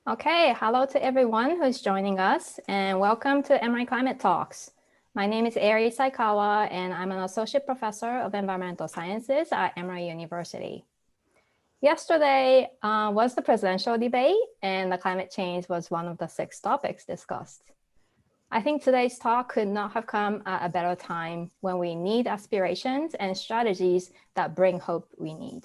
Okay, hello to everyone who's joining us and welcome to Emory Climate Talks. My name is Eri Saikawa and I'm an associate professor of environmental sciences at Emory University. Yesterday was the presidential debate and the climate change was one of the 6 topics discussed. I think today's talk could not have come at a better time when we need aspirations and strategies that bring hope we need.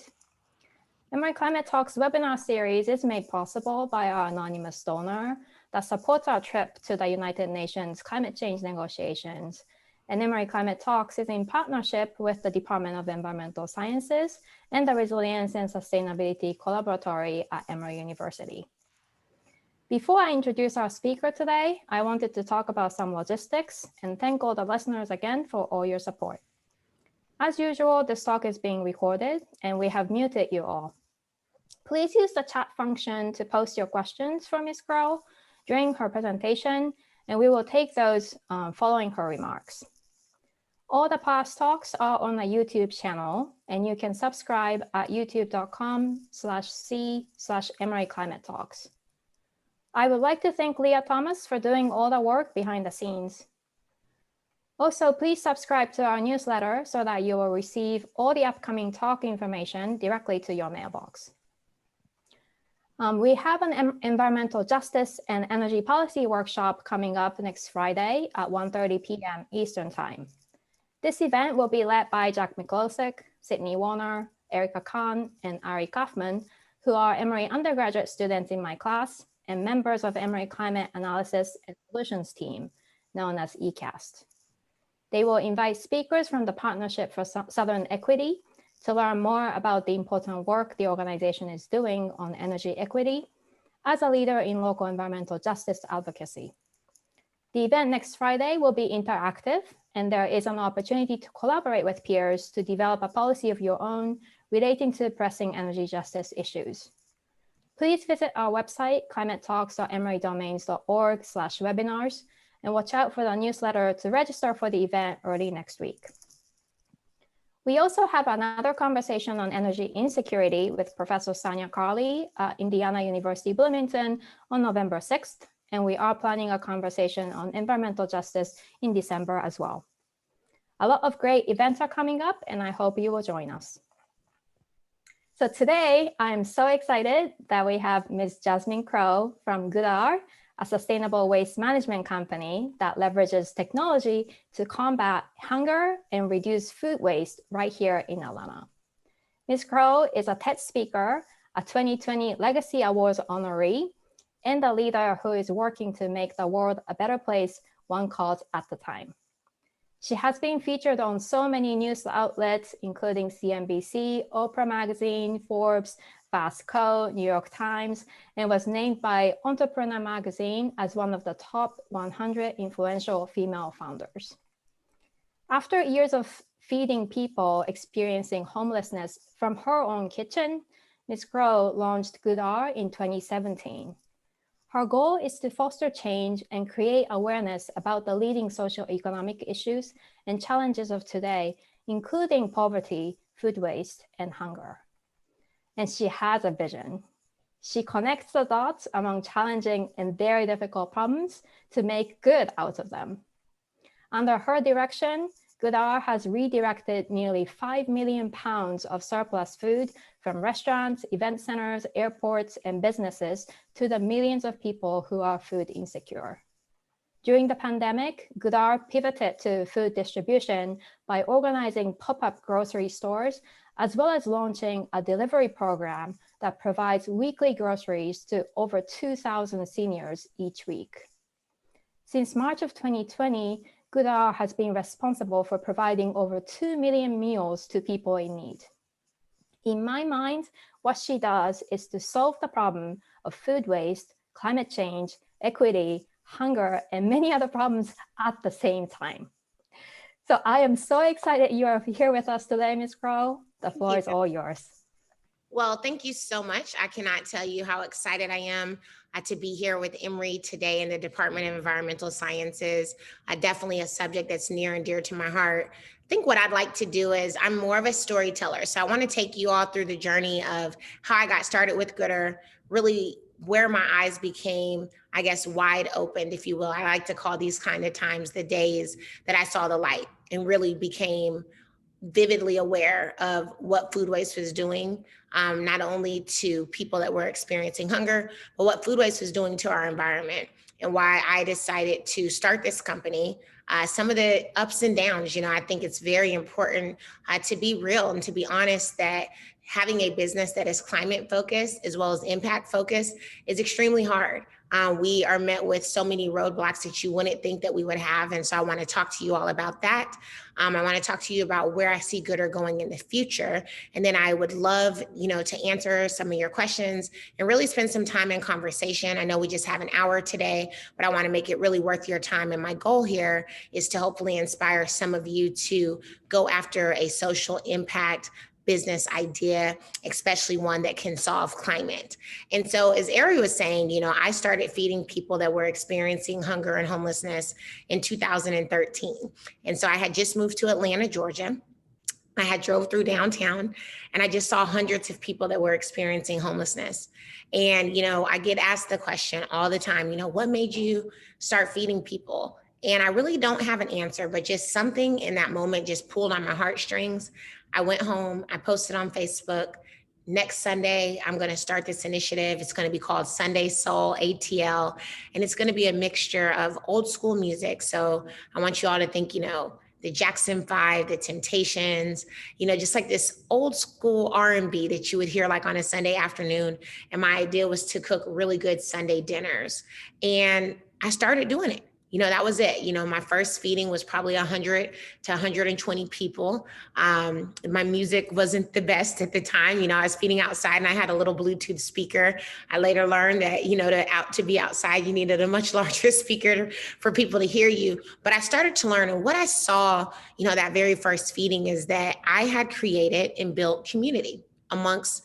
Emory Climate Talks webinar series is made possible by our anonymous donor that supports our trip to the United Nations climate change negotiations. And Emory Climate Talks is in partnership with the Department of Environmental Sciences and the Resilience and Sustainability Collaboratory at Emory University. Before I introduce our speaker today, I wanted to talk about some logistics and thank all the listeners again for all your support. As usual, this talk is being recorded and we have muted you all. Please use the chat function to post your questions for Ms. Crowe during her presentation, and we will take those following her remarks. All the past talks are on the YouTube channel, and you can subscribe at youtube.com/c/Emory Climate Talks. I would like to thank Leah Thomas for doing all the work behind the scenes. Also, please subscribe to our newsletter so that you will receive all the upcoming talk information directly to your mailbox. We have an environmental justice and energy policy workshop coming up next Friday at 1:30 p.m. Eastern Time. This event will be led by Jack McClosick, Sydney Warner, Erica Kahn, and Ari Kaufman, who are Emory undergraduate students in my class and members of Emory Climate Analysis and Solutions team, known as ECAST. They will invite speakers from the Partnership for Southern Equity to learn more about the important work the organization is doing on energy equity as a leader in local environmental justice advocacy. The event next Friday will be interactive, and there is an opportunity to collaborate with peers to develop a policy of your own relating to pressing energy justice issues. Please visit our website, climatetalks.emorydomains.org/webinars, and watch out for the newsletter to register for the event early next week. We also have another conversation on energy insecurity with Professor Sonia Carley at Indiana University Bloomington on November 6th, and we are planning a conversation on environmental justice in December as well. A lot of great events are coming up, and I hope you will join us. So today, I'm so excited that we have Ms. Jasmine Crowe from Goodr, a sustainable waste management company that leverages technology to combat hunger and reduce food waste right here in Atlanta. Ms. Crowe is a TED speaker, a 2020 Legacy Awards honoree, and a leader who is working to make the world a better place, one called At the Time. She has been featured on so many news outlets, including CNBC, Oprah Magazine, Forbes, Fast Co, New York Times, and was named by Entrepreneur Magazine as one of the top 100 influential female founders. After years of feeding people experiencing homelessness from her own kitchen, Ms. Crowe launched Goodr in 2017. Her goal is to foster change and create awareness about the leading socioeconomic issues and challenges of today, including poverty, food waste, and hunger. And she has a vision. She connects the dots among challenging and very difficult problems to make good out of them. Under her direction, Goodr has redirected nearly 5 million pounds of surplus food from restaurants, event centers, airports, and businesses to the millions of people who are food insecure. During the pandemic, Goodr pivoted to food distribution by organizing pop-up grocery stores, as well as launching a delivery program that provides weekly groceries to over 2,000 seniors each week. Since March of 2020, Goodr has been responsible for providing over 2 million meals to people in need. In my mind, what she does is to solve the problem of food waste, climate change, equity, hunger, and many other problems at the same time. So I am so excited you are here with us today, Ms. Crowe. The floor is all yours. Well, thank you so much. I cannot tell you how excited I am to be here with Emory today in the Department of Environmental Sciences. Definitely a subject that's near and dear to my heart. I think what I'd like to do is I'm more of a storyteller. So I want to take you all through the journey of how I got started with Goodr, really where my eyes became, I guess, wide opened, if you will. I like to call these kind of times the days that I saw the light and really became vividly aware of what food waste was doing, not only to people that were experiencing hunger, but what food waste was doing to our environment, and why I decided to start this company. Some of the ups and downs, I think it's very important to be real and to be honest that having a business that is climate focused as well as impact focused is extremely hard. We are met with so many roadblocks that you wouldn't think that we would have. And so I want to talk to you all about that. I want to talk to you about where I see Goodr going in the future. And then I would love, to answer some of your questions and really spend some time in conversation. I know we just have an hour today, but I want to make it really worth your time. And my goal here is to hopefully inspire some of you to go after a social impact business idea, especially one that can solve climate. And so as Ari was saying, I started feeding people that were experiencing hunger and homelessness in 2013. And so I had just moved to Atlanta, Georgia. I had drove through downtown and I just saw hundreds of people that were experiencing homelessness. And, I get asked the question all the time, what made you start feeding people? And I really don't have an answer, but just something in that moment just pulled on my heartstrings. I went home, I posted on Facebook, next Sunday, I'm going to start this initiative. It's going to be called Sunday Soul ATL, and it's going to be a mixture of old school music. So I want you all to think, the Jackson 5, the Temptations, just like this old school R&B that you would hear like on a Sunday afternoon. And my idea was to cook really good Sunday dinners. And I started doing it. That was it. My first feeding was probably 100 to 120 people. My music wasn't the best at the time. I was feeding outside and I had a little Bluetooth speaker. I later learned that, to be outside, you needed a much larger speaker for people to hear you. But I started to learn, and what I saw, that very first feeding is that I had created and built community amongst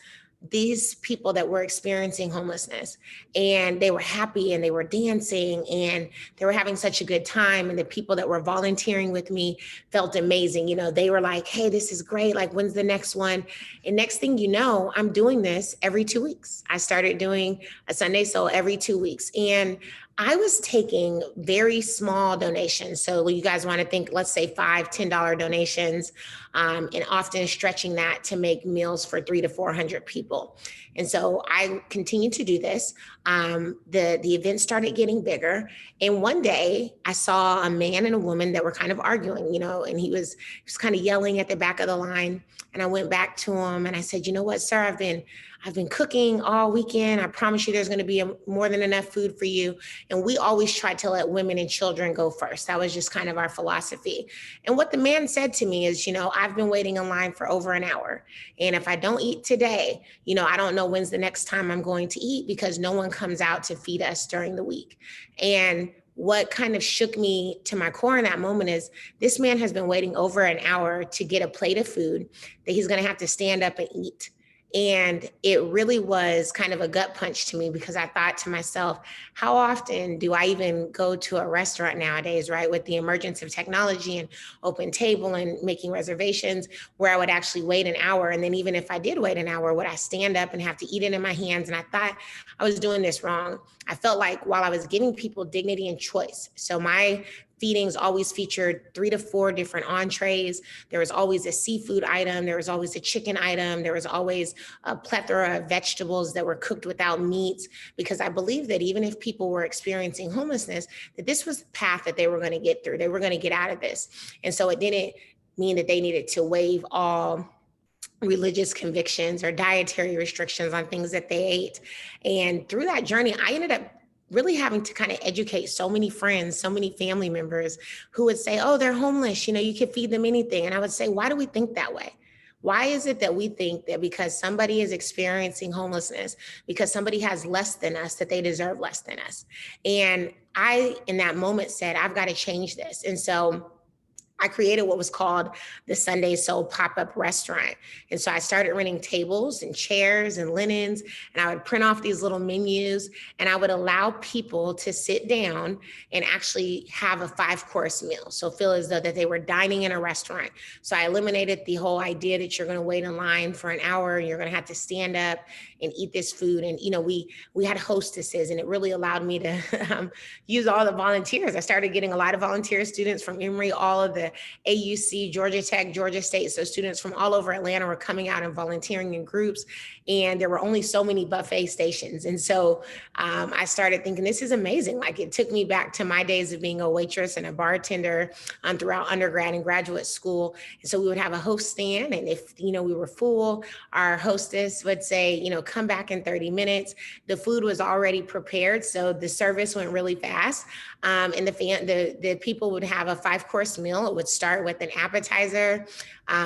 these people that were experiencing homelessness, and they were happy and they were dancing and they were having such a good time. And the people that were volunteering with me felt amazing. They were like, hey, this is great. Like, when's the next one? And next thing you know, I'm doing this every 2 weeks. I started doing a Sunday Soul every 2 weeks. And I was taking very small donations. So you guys want to think, let's say $5, $10 donations, and often stretching that to make meals for 300 to 400 people. And so I continued to do this. The event started getting bigger. And one day I saw a man and a woman that were kind of arguing, and he was kind of yelling at the back of the line. And I went back to him and I said, you know what, sir, I've been cooking all weekend. I promise you there's going to be more than enough food for you. And we always try to let women and children go first. That was just kind of our philosophy. And what the man said to me is, I've been waiting in line for over an hour. And if I don't eat today, I don't know when's the next time I'm going to eat, because no one comes out to feed us during the week. And what kind of shook me to my core in that moment is this man has been waiting over an hour to get a plate of food that he's going to have to stand up and eat. And it really was kind of a gut punch to me, because I thought to myself, how often do I even go to a restaurant nowadays, right? With the emergence of technology and open table and making reservations, where I would actually wait an hour. And then even if I did wait an hour, would I stand up and have to eat it in my hands? And I thought I was doing this wrong. I felt like while I was giving people dignity and choice, so my feedings always featured 3 to 4 different entrees. There was always a seafood item. There was always a chicken item. There was always a plethora of vegetables that were cooked without meats, because I believe that even if people were experiencing homelessness, that this was the path that they were going to get through. They were going to get out of this. And so it didn't mean that they needed to waive all religious convictions or dietary restrictions on things that they ate. And through that journey, I ended up really having to kind of educate so many friends, so many family members who would say, oh, they're homeless, you can feed them anything. And I would say, why do we think that way? Why is it that we think that because somebody is experiencing homelessness, because somebody has less than us, that they deserve less than us? And I, in that moment, said, I've got to change this. And so I created what was called the Sunday Soul pop-up restaurant. And so I started renting tables and chairs and linens, and I would print off these little menus, and I would allow people to sit down and actually have a 5-course meal. So feel as though that they were dining in a restaurant. So I eliminated the whole idea that you're going to wait in line for an hour and you're going to have to stand up and eat this food. And, we had hostesses, and it really allowed me to use all the volunteers. I started getting a lot of volunteer students from Emory, all of the AUC, Georgia Tech, Georgia State. So students from all over Atlanta were coming out and volunteering in groups. And there were only so many buffet stations. And so I started thinking, this is amazing. Like, it took me back to my days of being a waitress and a bartender throughout undergrad and graduate school. And so we would have a host stand. And if, we were full, our hostess would say, come back in 30 minutes. The food was already prepared. So the service went really fast. And the people would have a 5-course meal. It would start with an appetizer.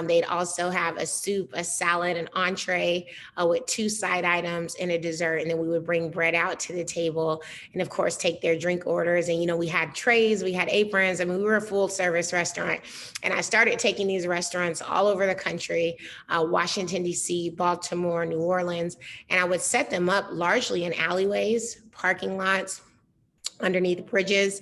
They'd also have a soup, a salad, an entree with 2 side items and a dessert. And then we would bring bread out to the table and, of course, take their drink orders. And, we had trays, we had aprons. I mean, we were a full service restaurant. And I started taking these restaurants all over the country, Washington, D.C., Baltimore, New Orleans. And I would set them up largely in alleyways, parking lots, underneath bridges.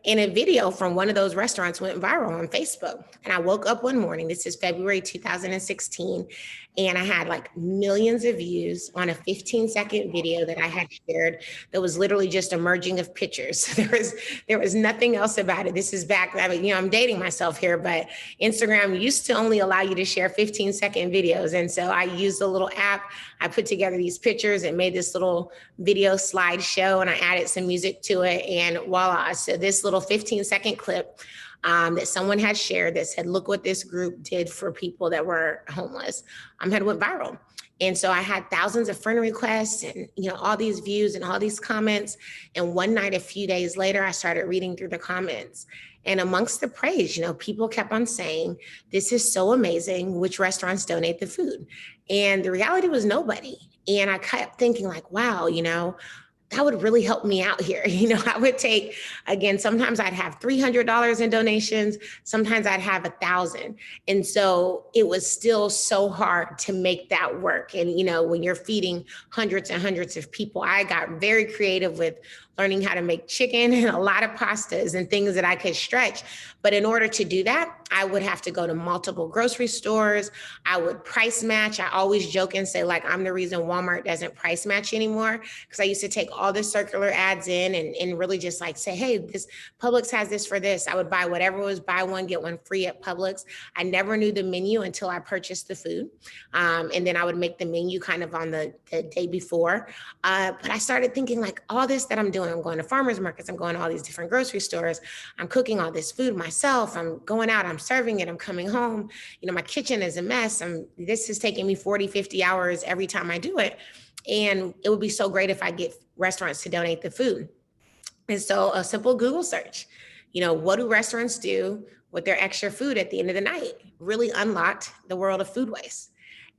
And a video from one of those restaurants went viral on Facebook. And I woke up one morning, this is February 2016, and I had like millions of views on a 15-second video that I had shared that was literally just a merging of pictures. There was nothing else about it. This is back, I'm dating myself here, but Instagram used to only allow you to share 15-second videos. And so I used a little app. I put together these pictures and made this little video slideshow, and I added some music to it. And voila, so this little 15-second clip that someone had shared that said, look what this group did for people that were homeless, had went viral. And so I had thousands of friend requests and, all these views and all these comments. And one night, a few days later, I started reading through the comments. And amongst the praise, people kept on saying, this is so amazing, which restaurants donate the food? And the reality was nobody. And I kept thinking like, wow, that would really help me out here. I would take, again, sometimes I'd have $300 in donations. Sometimes I'd have $1,000. And so it was still so hard to make that work. And, when you're feeding hundreds and hundreds of people, I got very creative with learning how to make chicken and a lot of pastas and things that I could stretch. But in order to do that, I would have to go to multiple grocery stores. I would price match. I always joke and say, like, I'm the reason Walmart doesn't price match anymore, because I used to take all the circular ads in and really just like say, hey, this Publix has this for this. I would buy whatever was buy one, get one free at Publix. I never knew the menu until I purchased the food. And then I would make the menu kind of on the day before. But I started thinking like all this that I'm doing, I'm going to farmers markets, I'm going to all these different grocery stores, I'm cooking all this food myself, I'm going out, I'm serving it, I'm coming home, my kitchen is a mess. This is taking me 40, 50 hours every time I do it. And it would be so great if I get restaurants to donate the food. And so a simple Google search, what do restaurants do with their extra food at the end of the night, really unlocked the world of food waste.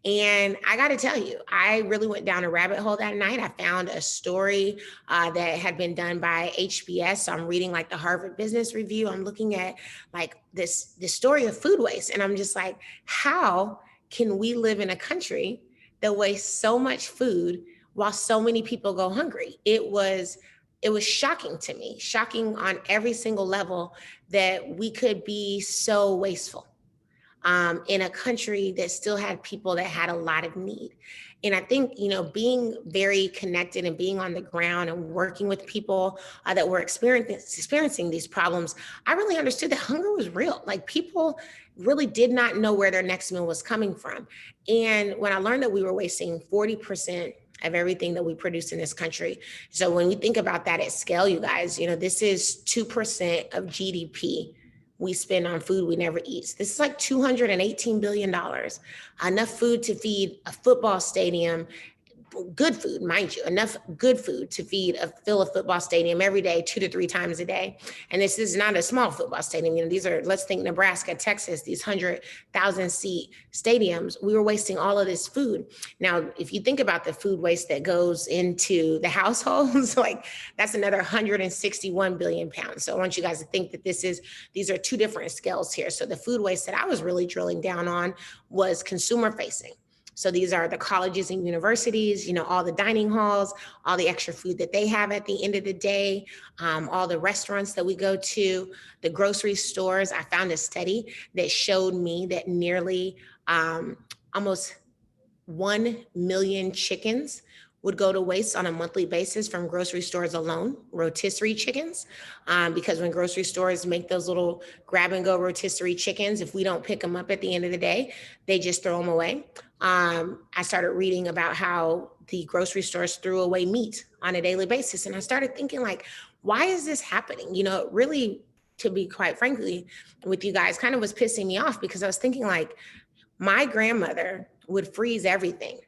And I got to tell you, I really went down a rabbit hole that night. I found a story that had been done by HBS. So I'm reading like the Harvard Business Review. I'm looking at like this story of food waste. And I'm just like, how can we live in a country that wastes so much food while so many people go hungry? It was shocking to me, shocking on every single level that we could be so wasteful. In a country that still had people that had a lot of need. And I think, being very connected and being on the ground and working with people that were experiencing these problems, I really understood that hunger was real. Like, people really did not know where their next meal was coming from. And when I learned that we were wasting 40% of everything that we produce in this country. So when we think about that at scale, you guys, this is 2% of GDP we spend on food we never eat. This is like $218 billion, enough food to feed a football stadium, good food, mind you, enough good food to fill a football stadium every day, 2 to 3 times a day. And this is not a small football stadium. You know, these are, let's think Nebraska, Texas, these 100,000 seat stadiums. We were wasting all of this food. Now, if you think about the food waste that goes into the households, like that's another 161 billion pounds. So I want you guys to think that these are 2 different scales here. So the food waste that I was really drilling down on was consumer facing. So these are the colleges and universities, you know, all the dining halls, all the extra food that they have at the end of the day, all the restaurants that we go to, the grocery stores. I found a study that showed me that nearly almost 1 million chickens would go to waste on a monthly basis from grocery stores alone, rotisserie chickens, because when grocery stores make those little grab and go rotisserie chickens, if we don't pick them up at the end of the day, they just throw them away. I started reading about how the grocery stores threw away meat on a daily basis. And I started thinking like, why is this happening? You know, it really, to be quite frankly with you guys, kind of was pissing me off because I was thinking like, my grandmother would freeze everything.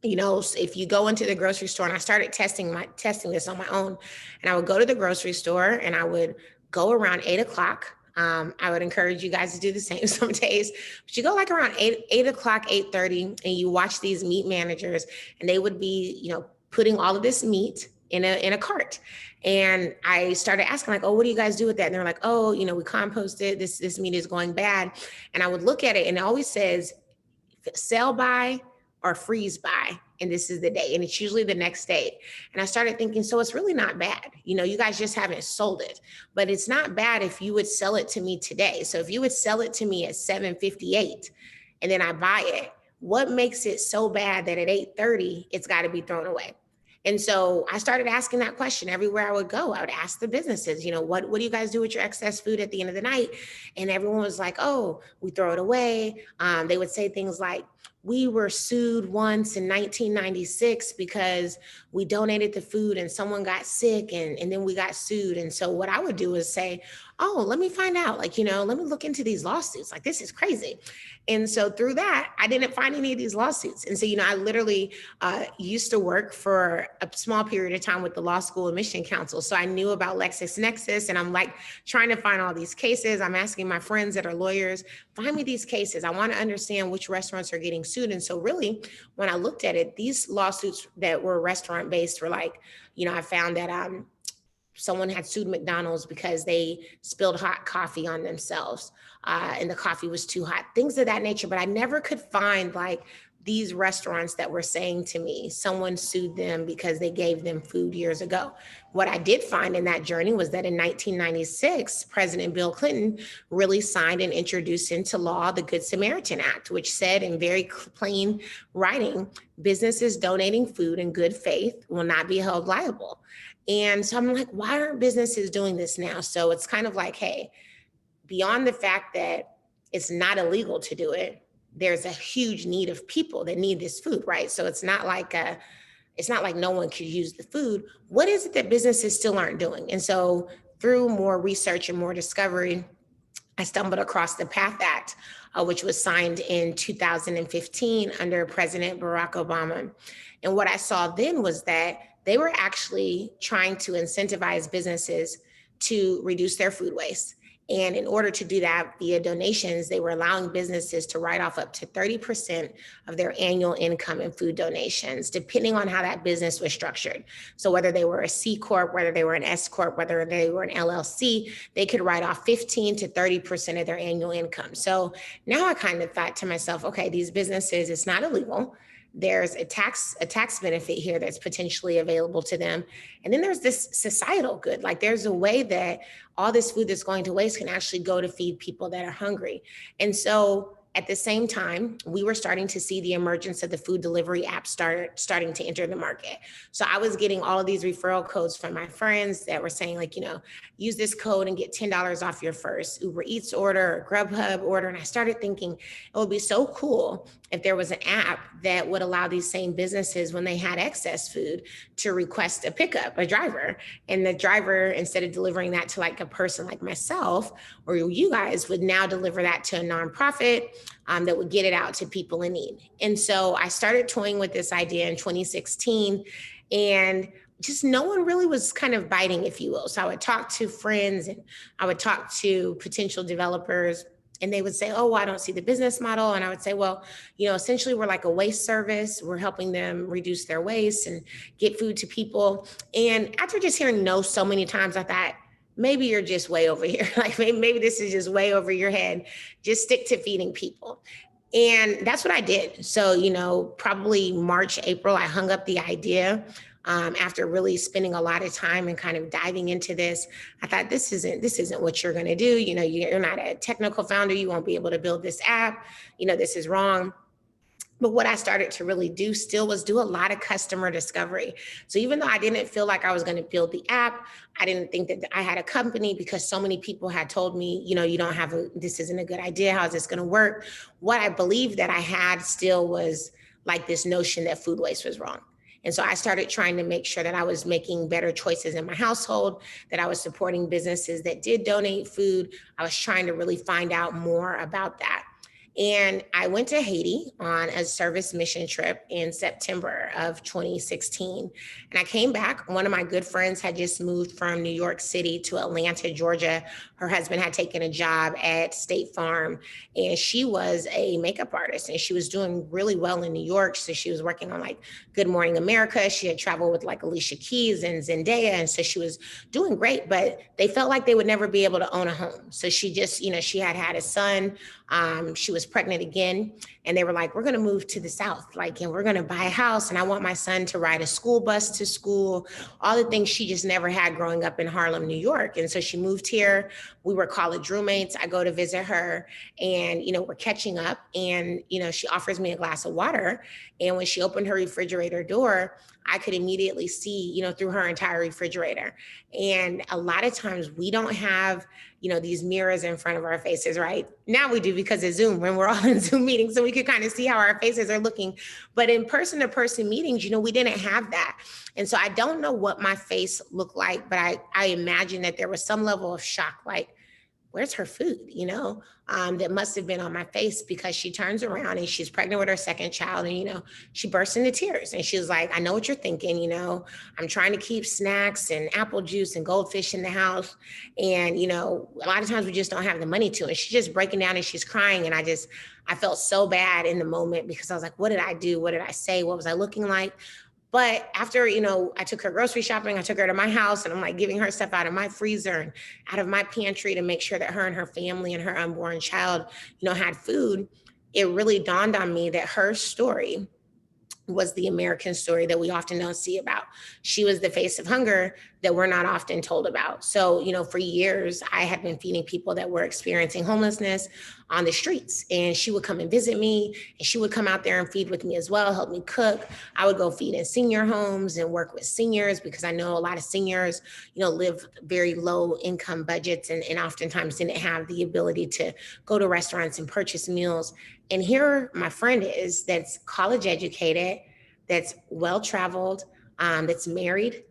You know, if you go into the grocery store, and I started testing this on my own, and I would go to the grocery store and I would go around 8 o'clock. I would encourage you guys to do the same some days, but you go like around 8 o'clock, 8:30, and you watch these meat managers, and they would be, you know, putting all of this meat in a cart. And I started asking like, oh, what do you guys do with that? And they're like, oh, you know, we compost it. This meat is going bad. And I would look at it and it always says sell by or freeze by, and this is the day, and it's usually the next day. And I started thinking, so it's really not bad. You know, you guys just haven't sold it, but it's not bad if you would sell it to me today. So if you would sell it to me at 7:58 and then I buy it, what makes it so bad that at 8:30, it's got to be thrown away? And so I started asking that question everywhere I would go. I would ask the businesses, you know, what do you guys do with your excess food at the end of the night? And everyone was like, oh, we throw it away. They would say things like, we were sued once in 1996 because we donated the food and someone got sick and then we got sued. And so what I would do is say, oh, let me find out, like, you know, let me look into these lawsuits. Like, this is crazy. And so through that, I didn't find any of these lawsuits. And so, you know, I literally used to work for a small period of time with the Law School Admission Council. So I knew about LexisNexis, and I'm like trying to find all these cases. I'm asking my friends that are lawyers, find me these cases. I want to understand which restaurants are getting sued. And so really, when I looked at it, these lawsuits that were restaurant based were like, you know, I found that someone had sued McDonald's because they spilled hot coffee on themselves and the coffee was too hot, things of that nature. But I never could find like these restaurants that were saying to me, someone sued them because they gave them food years ago. What I did find in that journey was that in 1996, President Bill Clinton really signed and introduced into law the Good Samaritan Act, which said in very plain writing, businesses donating food in good faith will not be held liable. And so I'm like, why aren't businesses doing this now? So it's kind of like, hey, beyond the fact that it's not illegal to do it, there's a huge need of people that need this food, right? So it's not like no one could use the food. What is it that businesses still aren't doing? And so through more research and more discovery, I stumbled across the PATH Act, which was signed in 2015 under President Barack Obama. And what I saw then was that they were actually trying to incentivize businesses to reduce their food waste. And in order to do that via donations, they were allowing businesses to write off up to 30% of their annual income in food donations, depending on how that business was structured. So whether they were a C Corp, whether they were an S Corp, whether they were an LLC, they could write off 15 to 30% of their annual income. So now I kind of thought to myself, okay, these businesses, it's not illegal. There's a tax benefit here that's potentially available to them. And then there's this societal good. Like there's a way that all this food that's going to waste can actually go to feed people that are hungry. And so at the same time, we were starting to see the emergence of the food delivery app starting to enter the market. So I was getting all of these referral codes from my friends that were saying like, you know, use this code and get $10 off your first Uber Eats order or Grubhub order. And I started thinking it would be so cool if there was an app that would allow these same businesses, when they had excess food, to request a pickup, a driver. And the driver, instead of delivering that to like a person like myself or you guys, would now deliver that to a nonprofit that would get it out to people in need. And so I started toying with this idea in 2016, and just no one really was kind of biting, if you will. So I would talk to friends and I would talk to potential developers, and they would say, oh, well, I don't see the business model. And I would say, well, essentially we're like a waste service. We're helping them reduce their waste and get food to people. And after just hearing no so many times, I thought, maybe you're just way over here. Like maybe this is just way over your head. Just stick to feeding people. And that's what I did. So, probably March, April, I hung up the idea. After really spending a lot of time and kind of diving into this, I thought this isn't what you're going to do. You're not a technical founder. You won't be able to build this app. This is wrong. But what I started to really do still was do a lot of customer discovery. So even though I didn't feel like I was going to build the app, I didn't think that I had a company, because so many people had told me, this isn't a good idea. How is this going to work? What I believed that I had still was like this notion that food waste was wrong. And so I started trying to make sure that I was making better choices in my household, that I was supporting businesses that did donate food. I was trying to really find out more about that. And I went to Haiti on a service mission trip in September of 2016. And I came back. One of my good friends had just moved from New York City to Atlanta, Georgia. Her husband had taken a job at State Farm, and she was a makeup artist, and she was doing really well in New York. So she was working on like Good Morning America. She had traveled with like Alicia Keys and Zendaya. And so she was doing great, but they felt like they would never be able to own a home. So she just, she had a son. She was pregnant again, and they were like, we're going to move to the South, and we're going to buy a house. And I want my son to ride a school bus to school, all the things she just never had growing up in Harlem, New York. And so she moved here. We were college roommates. I go to visit her, and, we're catching up, and, she offers me a glass of water. And when she opened her refrigerator door, I could immediately see, through her entire refrigerator. And a lot of times we don't have, these mirrors in front of our faces, right? Now we do because of Zoom, when we're all in Zoom meetings, so we could kind of see how our faces are looking. But in person-to-person meetings, we didn't have that. And so I don't know what my face looked like, but I imagine that there was some level of shock, like, where's her food, that must have been on my face, because she turns around and she's pregnant with her second child. And, she burst into tears, and she was like, I know what you're thinking. I'm trying to keep snacks and apple juice and goldfish in the house. And, a lot of times we just don't have the money to. And she's just breaking down and she's crying. And I felt so bad in the moment, because I was like, what did I do? What did I say? What was I looking like? But after, I took her grocery shopping, I took her to my house, and I'm like giving her stuff out of my freezer and out of my pantry to make sure that her and her family and her unborn child, had food. It really dawned on me that her story was the American story that we often don't see about. She was the face of hunger that we're not often told about. So, for years, I had been feeding people that were experiencing homelessness on the streets. And she would come and visit me, and she would come out there and feed with me as well, help me cook. I would go feed in senior homes and work with seniors, because I know a lot of seniors, live very low income budgets, and oftentimes didn't have the ability to go to restaurants and purchase meals. And here my friend is, that's college educated, that's well-traveled, that's married,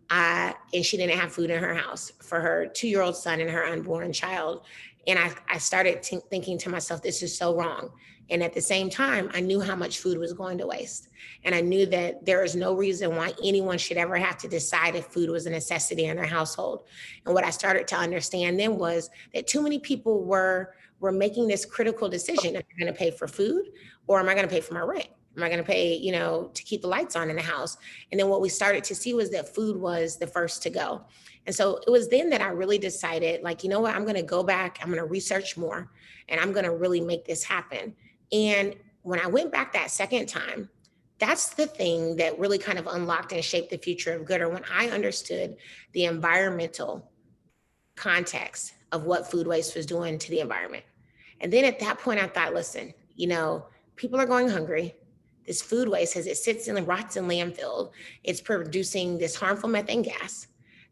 and she didn't have food in her house for her 2-year-old son and her unborn child. And I started thinking to myself, this is so wrong. And at the same time, I knew how much food was going to waste. And I knew that there is no reason why anyone should ever have to decide if food was a necessity in their household. And what I started to understand then was that too many people were making this critical decision. Am I going to pay for food, or am I going to pay for my rent? Am I going to pay, to keep the lights on in the house? And then what we started to see was that food was the first to go. And so it was then that I really decided, like, you know what, I'm going to go back, I'm going to research more, and I'm going to really make this happen. And when I went back that second time, that's the thing that really kind of unlocked and shaped the future of Goodr. When I understood the environmental context of what food waste was doing to the environment. And then at that point, I thought, listen, people are going hungry. This food waste, as it sits and rots in landfill, it's producing this harmful methane gas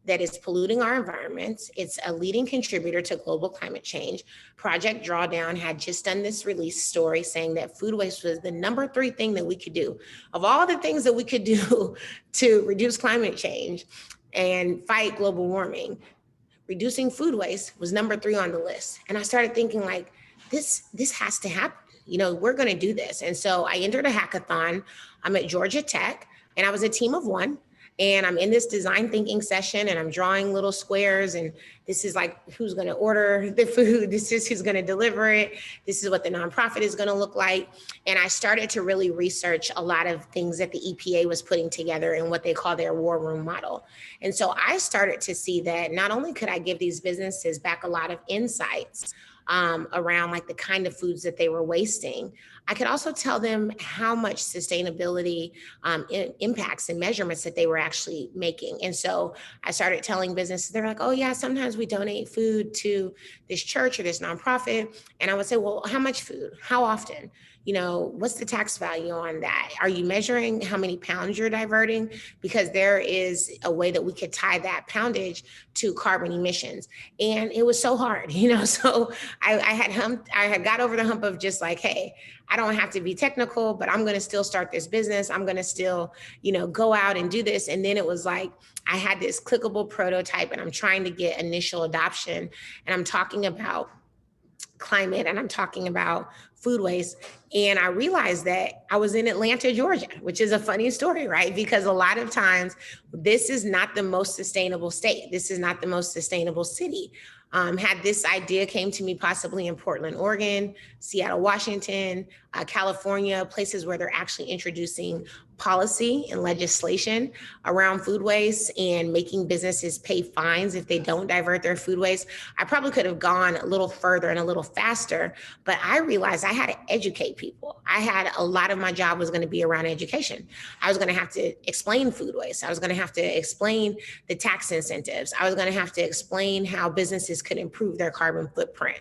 that is polluting our environments. It's a leading contributor to global climate change. Project Drawdown had just done this release story saying that food waste was the number 3 thing that we could do. Of all the things that we could do to reduce climate change and fight global warming, reducing food waste was number 3 on the list. And I started thinking, like, this has to happen. we're going to do this. And so I entered a hackathon. I'm at Georgia Tech, and I was a team of one. And I'm in this design thinking session, and I'm drawing little squares, and this is like who's going to order the food. This is who's going to deliver it. This is what the nonprofit is going to look like. And I started to really research a lot of things that the EPA was putting together in what they call their war room model. And so I started to see that not only could I give these businesses back a lot of insights around like the kind of foods that they were wasting, I could also tell them how much sustainability impacts and measurements that they were actually making. And so I started telling businesses, they're like, oh yeah, sometimes we donate food to this church or this nonprofit. And I would say, well, how much food? How often? What's the tax value on that? Are you measuring how many pounds you're diverting? Because there is a way that we could tie that poundage to carbon emissions. And it was so hard, so I had got over the hump of just like, hey, I don't have to be technical, but I'm going to still start this business. I'm going to still, go out and do this. And then it was like, I had this clickable prototype, and I'm trying to get initial adoption, and I'm talking about climate, and I'm talking about food waste. And I realized that I was in Atlanta, Georgia, which is a funny story, right? Because a lot of times this is not the most sustainable state. This is not the most sustainable city. Had this idea came to me possibly in Portland, Oregon, Seattle, Washington, California, places where they're actually introducing policy and legislation around food waste and making businesses pay fines if they don't divert their food waste, I probably could have gone a little further and a little faster, but I realized I had to educate people. I had a lot of my job was going to be around education. I was going to have to explain food waste. I was going to have to explain the tax incentives. I was going to have to explain how businesses could improve their carbon footprint.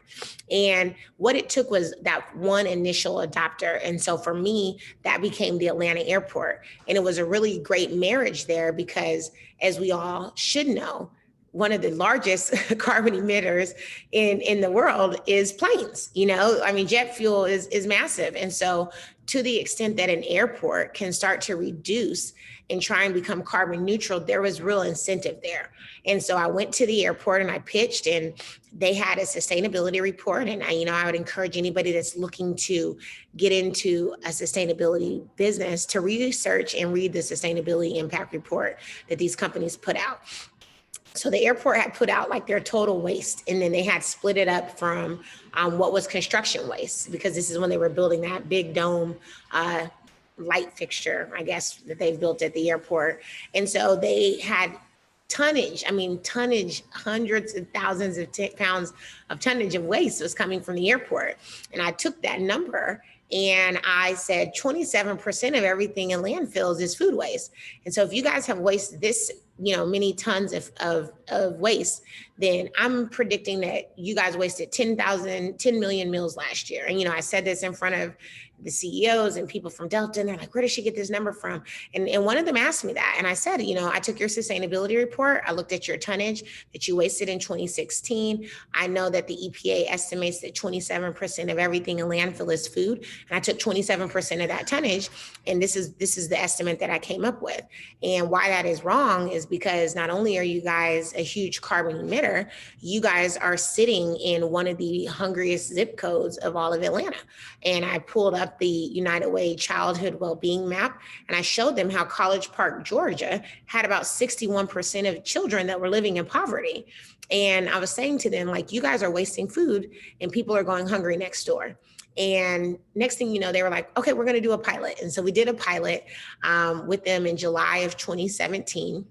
And what it took was that one initial adopter. And so for me, that became the Atlanta airport. And it was a really great marriage there because, as we all should know, one of the largest carbon emitters in the world is planes. Jet fuel is massive. And so to the extent that an airport can start to reduce and try and become carbon neutral, there was real incentive there. And so I went to the airport and I pitched, and they had a sustainability report. And I would encourage anybody that's looking to get into a sustainability business to research and read the sustainability impact report that these companies put out. So the airport had put out like their total waste, and then they had split it up from what was construction waste, because this is when they were building that big dome light fixture, I guess, that they've built at the airport. And so they had tonnage, hundreds of thousands of pounds of tonnage of waste was coming from the airport. And I took that number and I said 27% of everything in landfills is food waste. And so if you guys have wasted this, many tons of waste, then I'm predicting that you guys wasted 10 million meals last year. And, I said this in front of the CEOs and people from Delta, and they're like, where does she get this number from? And one of them asked me that. And I said, I took your sustainability report. I looked at your tonnage that you wasted in 2016. I know that the EPA estimates that 27% of everything in landfill is food. And I took 27% of that tonnage. And this is the estimate that I came up with. And why that is wrong is because not only are you guys a huge carbon emitter, you guys are sitting in one of the hungriest zip codes of all of Atlanta. And I pulled up the United Way childhood well-being map, and I showed them how College Park, Georgia had about 61% of children that were living in poverty. And I was saying to them, like, you guys are wasting food and people are going hungry next door. And next thing you know, they were like, okay, we're going to do a pilot. And so we did a pilot with them in July of 2017.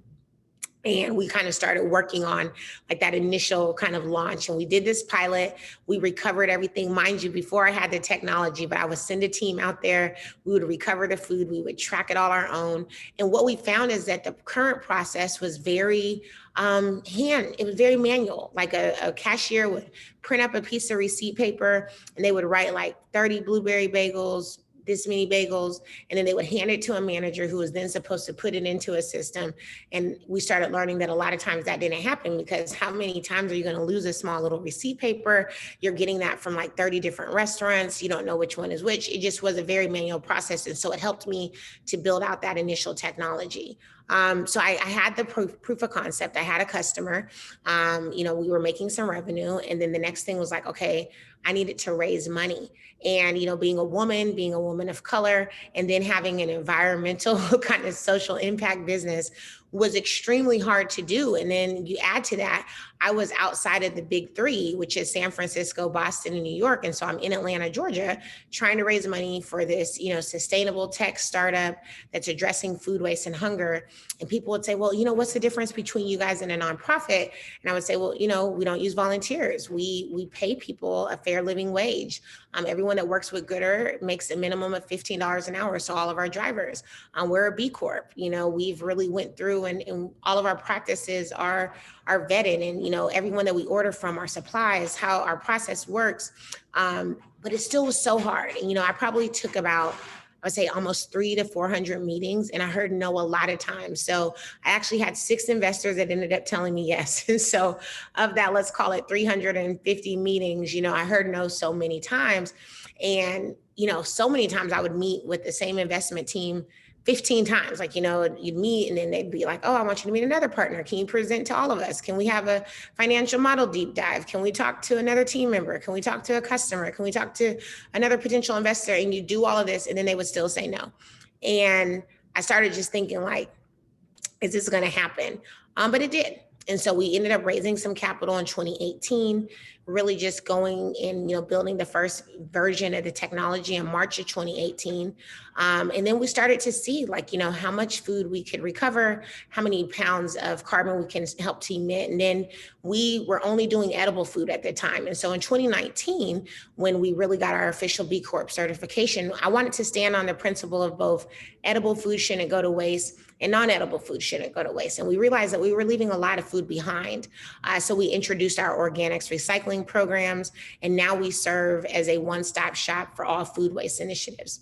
And we kind of started working on like that initial kind of launch. And we did this pilot. We recovered everything, mind you, before I had the technology, but I would send a team out there. We would recover the food. We would track it all our own. And what we found is that the current process was very it was very manual. Like a cashier would print up a piece of receipt paper and they would write like 30 blueberry bagels, this many bagels, and then they would hand it to a manager who was then supposed to put it into a system. And we started learning that a lot of times that didn't happen, because how many times are you going to lose a small little receipt paper? You're getting that from like 30 different restaurants. You don't know which one is which. It just was a very manual process. And so it helped me to build out that initial technology. So I had the proof of concept. I had a customer, we were making some revenue. And then the next thing was like, okay, I needed to raise money. And, being a woman of color, and then having an environmental kind of social impact business was extremely hard to do. And then you add to that, I was outside of the big three, which is San Francisco, Boston, and New York. And so I'm in Atlanta, Georgia, trying to raise money for this, sustainable tech startup that's addressing food waste and hunger. And people would say, well, what's the difference between you guys and a nonprofit? And I would say, well, we don't use volunteers. We pay people a fair living wage. Everyone that works with Goodr makes a minimum of $15 an hour. So all of our drivers, we're a B Corp. We've really went through and all of our practices are vetted, and everyone that we order from, our supplies, how our process works. But it still was so hard. And I probably took about, I would say, almost 300 to 400 meetings, and I heard no a lot of times. So I actually had 6 investors that ended up telling me yes. And so of that, let's call it 350 meetings, I heard no so many times. And, so many times I would meet with the same investment team 15 times, you'd meet and then they'd be like, oh, I want you to meet another partner. Can you present to all of us? Can we have a financial model deep dive? Can we talk to another team member? Can we talk to a customer? Can we talk to another potential investor? And you do all of this, and then they would still say no. And I started just thinking, like, is this going to happen? But it did. And so we ended up raising some capital in 2018, really just going and, building the first version of the technology in March of 2018. And then we started to see, how much food we could recover, how many pounds of carbon we can help to emit. And then we were only doing edible food at the time. And so in 2019, when we really got our official B Corp certification, I wanted to stand on the principle of both edible food shouldn't go to waste and non-edible food shouldn't go to waste. And we realized that we were leaving a lot of food behind. So we introduced our organics recycling programs, and now we serve as a one-stop shop for all food waste initiatives.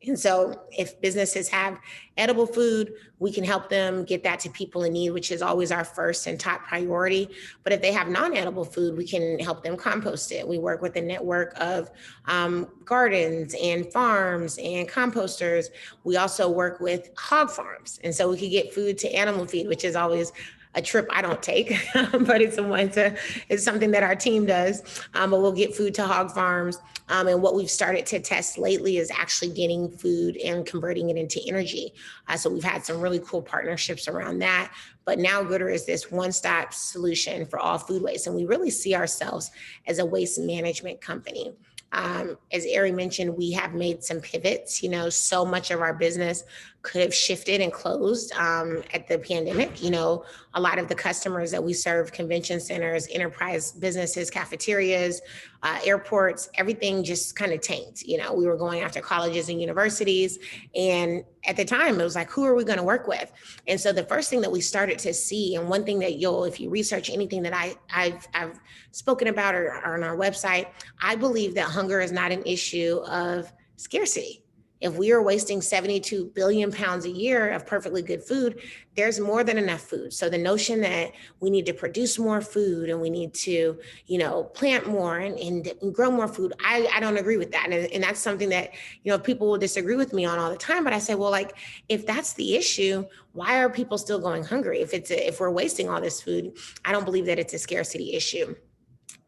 And so if businesses have edible food, we can help them get that to people in need, which is always our first and top priority. But if they have non-edible food, we can help them compost it. We work with a network of gardens and farms and composters. We also work with hog farms. And so we can get food to animal feed, which is always a trip I don't take, but it's something that our team does. But we'll get food to hog farms. And what we've started to test lately is actually getting food and converting it into energy. So we've had some really cool partnerships around that. But now Goodr is this one-stop solution for all food waste. And we really see ourselves as a waste management company. As Ari mentioned, we have made some pivots. So much of our business could have shifted and closed at the pandemic. A lot of the customers that we serve, convention centers, enterprise businesses, cafeterias, airports, everything just kind of tanked. We were going after colleges and universities. And at the time, it was like, who are we going to work with? And so the first thing that we started to see, and one thing that if you research anything that I've spoken about or on our website, I believe that hunger is not an issue of scarcity. If we are wasting 72 billion pounds a year of perfectly good food, there's more than enough food. So the notion that we need to produce more food and we need to, plant more and grow more food, I don't agree with that. And that's something that, people will disagree with me on all the time. But I say, well, if that's the issue, why are people still going hungry? If we're wasting all this food, I don't believe that it's a scarcity issue.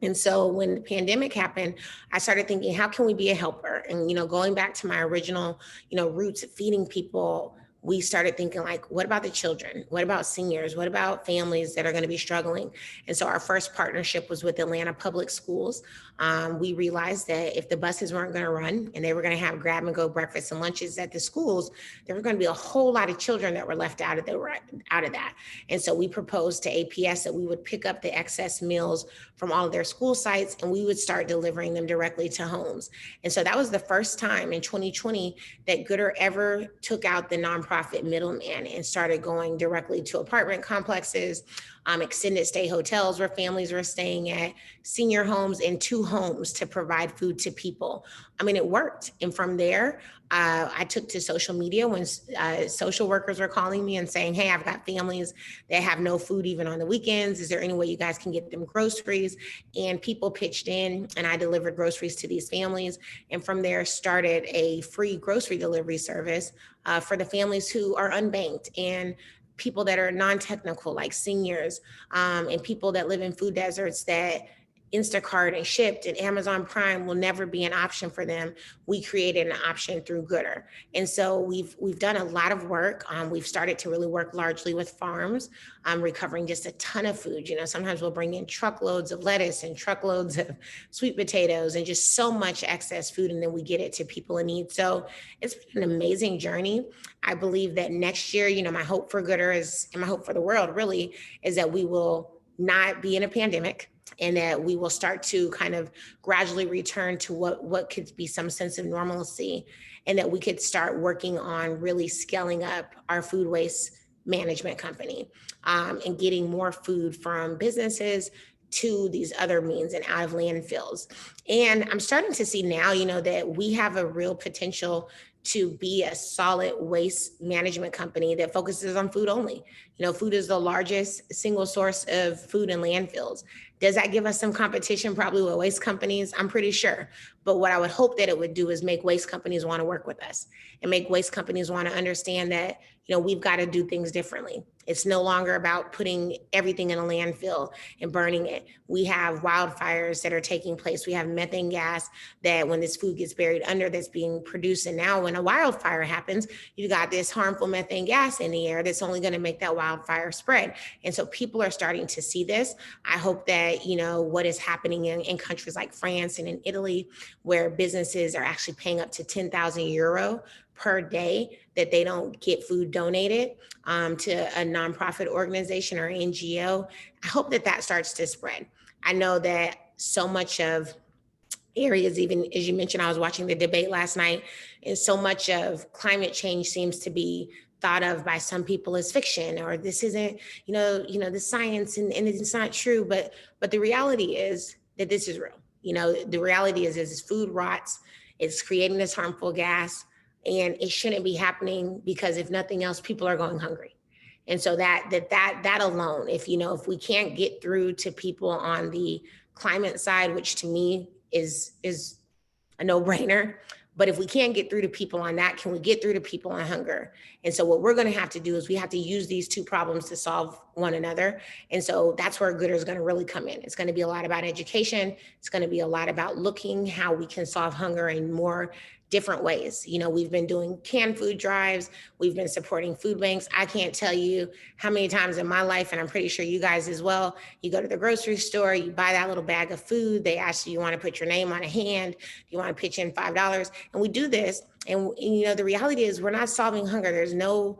And so when the pandemic happened, I started thinking, how can we be a helper? And, going back to my original, roots of feeding people, we started thinking, what about the children? What about seniors? What about families that are going to be struggling? And so our first partnership was with Atlanta Public Schools. We realized that if the buses weren't going to run and they were going to have grab and go breakfasts and lunches at the schools, there were going to be a whole lot of children that were left out of that. And so we proposed to APS that we would pick up the excess meals from all of their school sites and we would start delivering them directly to homes. And so that was the first time in 2020 that Goodr ever took out the nonprofit middleman and started going directly to apartment complexes, extended stay hotels where families were staying at, senior homes, and 2 homes to provide food to people. It worked. And from there, I took to social media when social workers were calling me and saying, hey, I've got families that have no food even on the weekends. Is there any way you guys can get them groceries? And people pitched in and I delivered groceries to these families. And from there started a free grocery delivery service for the families who are unbanked and people that are non-technical like seniors and people that live in food deserts that Instacart and Shipped and Amazon Prime will never be an option for them. We created an option through Goodr. And so we've done a lot of work. We've started to really work largely with farms, recovering just a ton of food. Sometimes we'll bring in truckloads of lettuce and truckloads of sweet potatoes and just so much excess food, and then we get it to people in need. So it's been an amazing journey. I believe that next year, my hope for Goodr is, and my hope for the world really, is that we will not be in a pandemic, and that we will start to kind of gradually return to what could be some sense of normalcy, and that we could start working on really scaling up our food waste management company, and getting more food from businesses to these other means and out of landfills. And I'm starting to see now, that we have a real potential to be a solid waste management company that focuses on food only. Food is the largest single source of food in landfills. Does that give us some competition probably with waste companies? I'm pretty sure. But what I would hope that it would do is make waste companies want to work with us, and make waste companies want to understand that, we've got to do things differently. It's no longer about putting everything in a landfill and burning it. We have wildfires that are taking place. We have methane gas that when this food gets buried under, that's being produced. And now when a wildfire happens, you got this harmful methane gas in the air that's only going to make that wildfire spread. And so people are starting to see this. I hope that, what is happening in countries like France and in Italy, where businesses are actually paying up to 10,000 euro per day that they don't get food donated to a nonprofit organization or NGO. I hope that starts to spread. I know that so much of areas, even as you mentioned, I was watching the debate last night, and so much of climate change seems to be thought of by some people as fiction, or this isn't, the science, and it's not true. But the reality is that this is real. The reality is food rots, it's creating this harmful gas, and it shouldn't be happening, because if nothing else, people are going hungry. And so that alone, if we can't get through to people on the climate side, which to me is a no-brainer, but if we can't get through to people on that, can we get through to people on hunger? And so what we're going to have to do is we have to use these two problems to solve one another. And so that's where Goodr is going to really come in. It's going to be a lot about education. It's going to be a lot about looking how we can solve hunger in more different ways. We've been doing canned food drives. We've been supporting food banks. I can't tell you how many times in my life, and I'm pretty sure you guys as well, you go to the grocery store, you buy that little bag of food. They ask you want to put your name on a hand. You want to pitch in $5. And we do this. And the reality is we're not solving hunger. There's no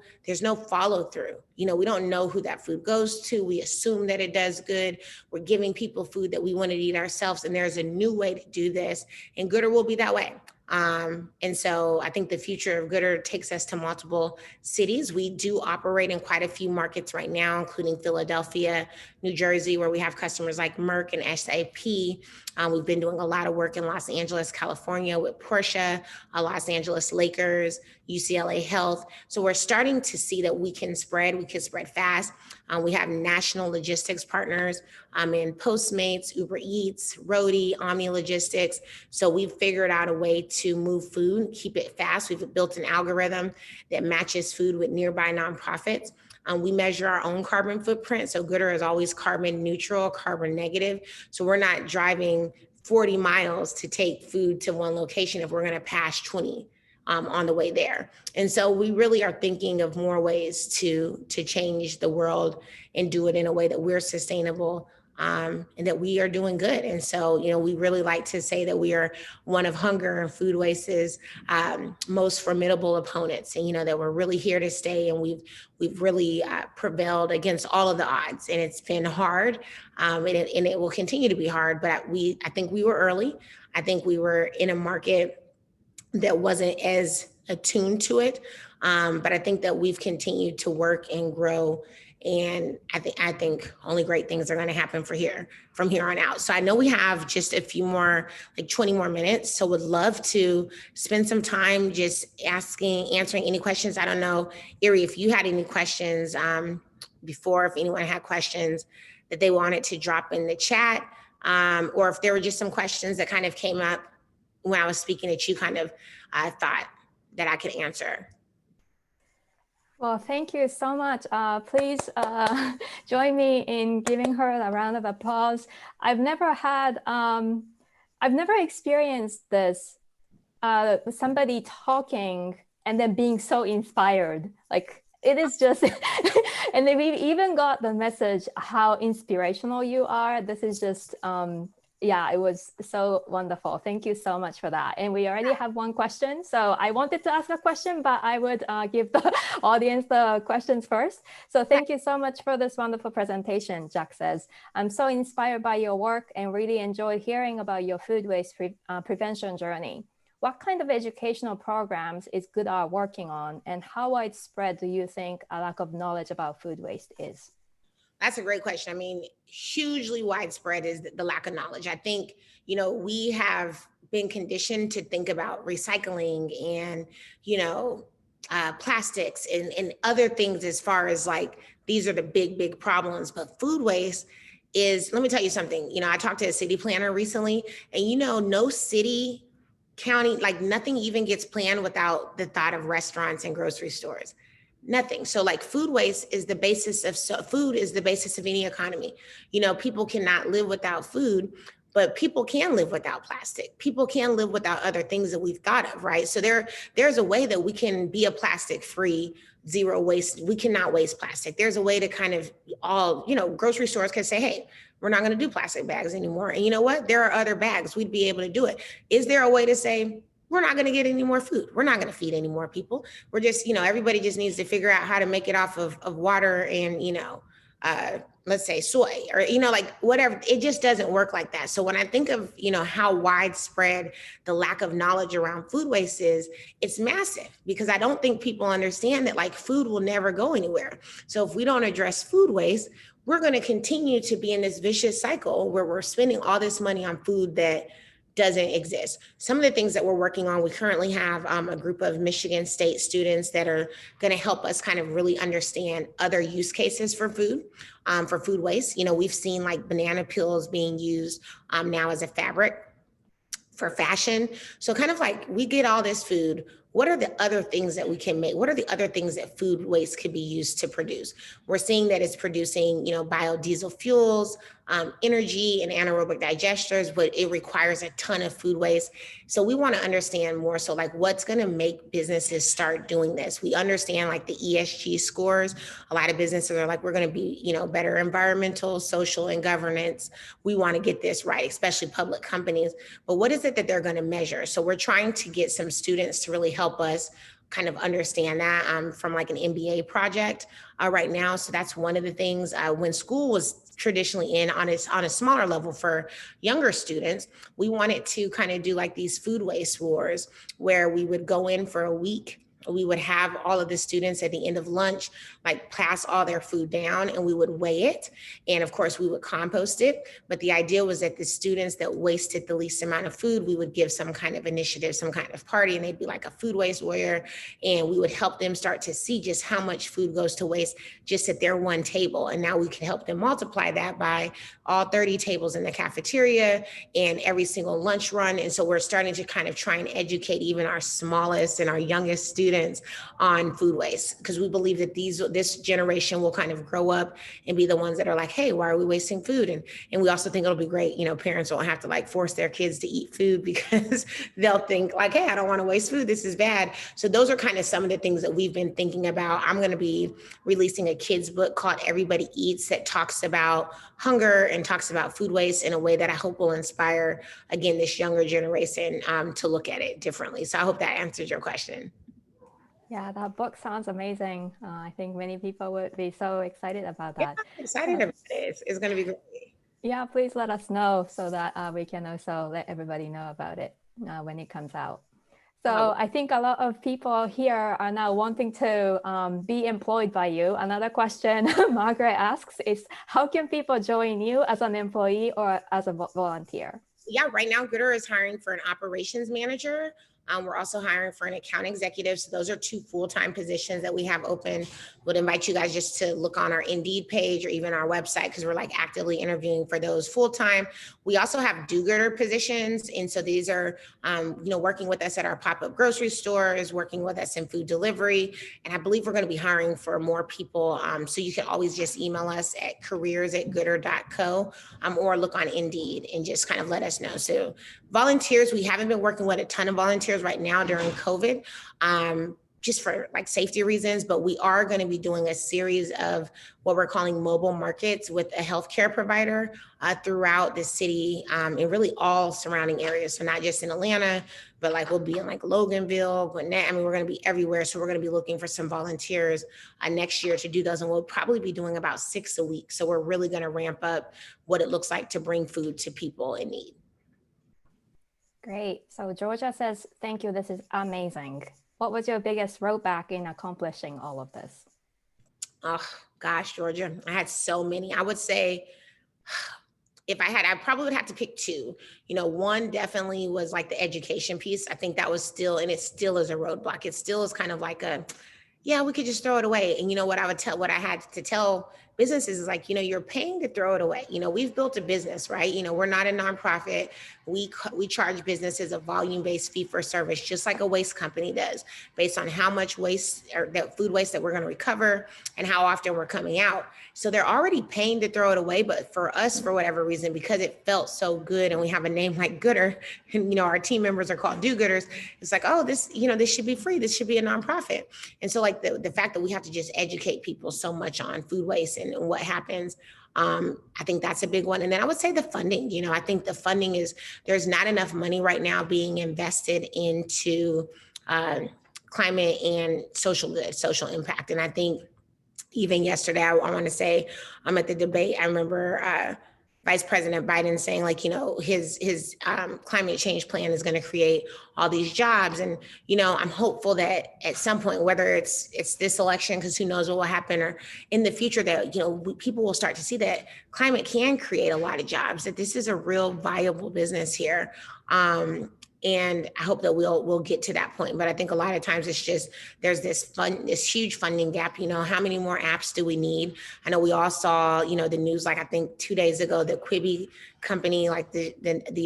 follow through. We don't know who that food goes to. We assume that it does good. We're giving people food that we want to eat ourselves. And there's a new way to do this. And Goodr will be that way. And so I think the future of Goodr takes us to multiple cities. We do operate in quite a few markets right now, including Philadelphia, New Jersey, where we have customers like Merck and SAP. We've been doing a lot of work in Los Angeles, California with Porsche, Los Angeles Lakers, UCLA Health. So we're starting to see that we can spread fast. We have national logistics partners in Postmates, Uber Eats, Roadie, Omni Logistics. So we've figured out a way to move food, keep it fast. We've built an algorithm that matches food with nearby nonprofits. We measure our own carbon footprint. So Goodr is always carbon neutral, carbon negative. So we're not driving 40 miles to take food to one location if we're going to pass 20 on the way there. And so we really are thinking of more ways to change the world and do it in a way that we're sustainable, and that we are doing good. And so, we really like to say that we are one of hunger and food waste's most formidable opponents, and, that we're really here to stay. And we've really prevailed against all of the odds, and it's been hard, and it will continue to be hard. But I think we were early. I think we were in a market that wasn't as attuned to it. But I think that we've continued to work and grow. And I think only great things are going to happen from here on out. So I know we have just a few more, like 20 more minutes. So would love to spend some time just answering any questions. I don't know, Erie, if you had any questions before, if anyone had questions that they wanted to drop in the chat, or if there were just some questions that kind of came up when I was speaking that you kind of thought that I could answer. Well, thank you so much. Please join me in giving her a round of applause. I've never experienced this, somebody talking and then being so inspired. Like it is just, and then we even got the message how inspirational you are. This is just, yeah, it was so wonderful. Thank you so much for that. And we already have one question. So I wanted to ask a question, but I would give the audience the questions first. So thank you so much for this wonderful presentation, Jack says. I'm so inspired by your work and really enjoyed hearing about your food waste prevention journey. What kind of educational programs is Goodr working on, and how widespread do you think a lack of knowledge about food waste is? That's a great question. I mean, hugely widespread is the lack of knowledge. I think, you know, we have been conditioned to think about recycling and, you know, plastics and other things as far as like, these are the big problems. But food waste is, let me tell you something. You know, I talked to a city planner recently, and, you know, no city, county, like nothing even gets planned without the thought of restaurants and grocery stores. Nothing. So like food waste is the basis of, so food is the basis of any economy. You know, people cannot live without food, but people can live without plastic. People can live without other things that we've thought of, right? So there's a way that we can be a plastic free, zero waste. We cannot waste plastic. There's a way to kind of all, you know, grocery stores can say, hey, we're not going to do plastic bags anymore. And you know what? There are other bags. We'd be able to do it. Is there a way to say, we're not going to get any more food. We're not going to feed any more people. We're just, you know, everybody just needs to figure out how to make it off of water and, you know, let's say soy or, you know, like whatever. It just doesn't work like that. So when I think of, you know, how widespread the lack of knowledge around food waste is, it's massive, because I don't think people understand that like food will never go anywhere. So if we don't address food waste, we're going to continue to be in this vicious cycle where we're spending all this money on food that doesn't exist. Some of the things that we're working on, we currently have a group of Michigan State students that are going to help us kind of really understand other use cases for food waste. You know, we've seen like banana peels being used now as a fabric for fashion. So kind of like we get all this food. What are the other things that we can make? What are the other things that food waste could be used to produce? We're seeing that it's producing, you know, biodiesel fuels, energy and anaerobic digesters, but it requires a ton of food waste. So we want to understand more. So like what's going to make businesses start doing this? We understand like the ESG scores. A lot of businesses are like, we're going to be, you know, better environmental, social, and governance. We want to get this right, especially public companies. But what is it that they're going to measure? So we're trying to get some students to really help us kind of understand that from like an MBA project right now. So that's one of the things when school was traditionally on a smaller level for younger students, we wanted to kind of do like these food waste wars where we would go in for a week. We would have all of the students at the end of lunch, like pass all their food down, and we would weigh it. And of course, we would compost it. But the idea was that the students that wasted the least amount of food, we would give some kind of initiative, some kind of party, and they'd be like a food waste warrior. And we would help them start to see just how much food goes to waste just at their one table. And now we can help them multiply that by all 30 tables in the cafeteria and every single lunch run. And so we're starting to kind of try and educate even our smallest and our youngest students on food waste, because we believe that this generation will kind of grow up and be the ones that are like, hey, why are we wasting food? And we also think it'll be great, you know, parents won't have to like force their kids to eat food because they'll think like, hey, I don't want to waste food, this is bad. So those are kind of some of the things that we've been thinking about. I'm going to be releasing a kid's book called Everybody Eats that talks about hunger and talks about food waste in a way that I hope will inspire, again, this younger generation to look at it differently. So I hope that answers your question. Yeah, that book sounds amazing. I think many people would be so excited about that. Yeah, I'm excited about it. It's going to be great. Yeah, please let us know so that we can also let everybody know about it when it comes out. So I think a lot of people here are now wanting to be employed by you. Another question Margaret asks is, how can people join you as an employee or as a volunteer? Yeah, right now Goodr is hiring for an operations manager. We're also hiring for an account executive. So those are two full-time positions that we have open would invite you guys just to look on our Indeed page or even our website, because we're like actively interviewing for those full-time. We also have do-gooder positions. And so these are, working with us at our pop-up grocery stores, working with us in food delivery. And I believe we're going to be hiring for more people. So you can always just email us at careers@goodr.co, or look on Indeed and just kind of let us know. So volunteers, we haven't been working with a ton of volunteers right now during COVID. Just for like safety reasons, but we are going to be doing a series of what we're calling mobile markets with a healthcare provider throughout the city and really all surrounding areas. So not just in Atlanta, but like we'll be in like Loganville, Gwinnett. I mean, we're going to be everywhere. So we're going to be looking for some volunteers next year to do those. And we'll probably be doing about 6 a week. So we're really going to ramp up what it looks like to bring food to people in need. Great. So Georgia says, thank you. This is amazing. What was your biggest rollback in accomplishing all of this? Oh, gosh, Georgia, I had so many. I would say I probably would have to pick 2. One definitely was like the education piece. I think that was still, and it still is a roadblock. It still is kind of like we could just throw it away. And what I had to tell businesses is like, you're paying to throw it away. We've built a business, right? We're not a nonprofit. We charge businesses a volume-based fee for service, just like a waste company does, based on how much waste or that food waste that we're going to recover and how often we're coming out. So they're already paying to throw it away. But for us, for whatever reason, because it felt so good and we have a name like Goodr, and our team members are called do-gooders, it's like, oh, this should be free. This should be a nonprofit. And so like the fact that we have to just educate people so much on food waste and what happens, I think that's a big one. And then I would say the funding. I think the funding is, there's not enough money right now being invested into climate and social good, social impact. And I think even yesterday, I want to say at the debate, I remember Vice President Biden saying like, his climate change plan is going to create all these jobs. And, I'm hopeful that at some point, whether it's this election, because who knows what will happen, or in the future that, people will start to see that climate can create a lot of jobs, that this is a real viable business here. And I hope that we'll get to that point. But I think a lot of times it's just, there's this huge funding gap. How many more apps do we need? I know we all saw, the news, like I think 2 days ago, the Quibi company, like the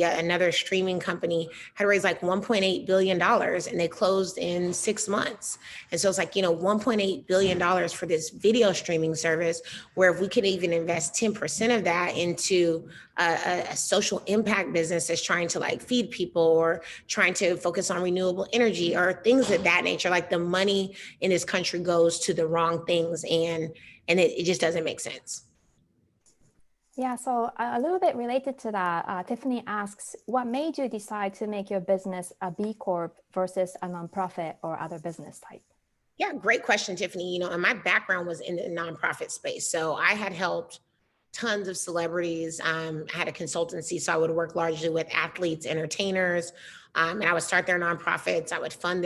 another streaming company, had raised like $1.8 billion and they closed in 6 months. And so it's like, $1.8 billion for this video streaming service, where if we could even invest 10% of that into a social impact business that's trying to like feed people or trying to focus on renewable energy or things of that nature, like the money in this country goes to the wrong things, and it just doesn't make sense. Yeah, so a little bit related to that, Tiffany asks, what made you decide to make your business a B Corp versus a nonprofit or other business type? Yeah, great question, Tiffany. And my background was in the nonprofit space. So I had helped tons of celebrities. I had a consultancy, so I would work largely with athletes, entertainers, and I would start their nonprofits. I would fund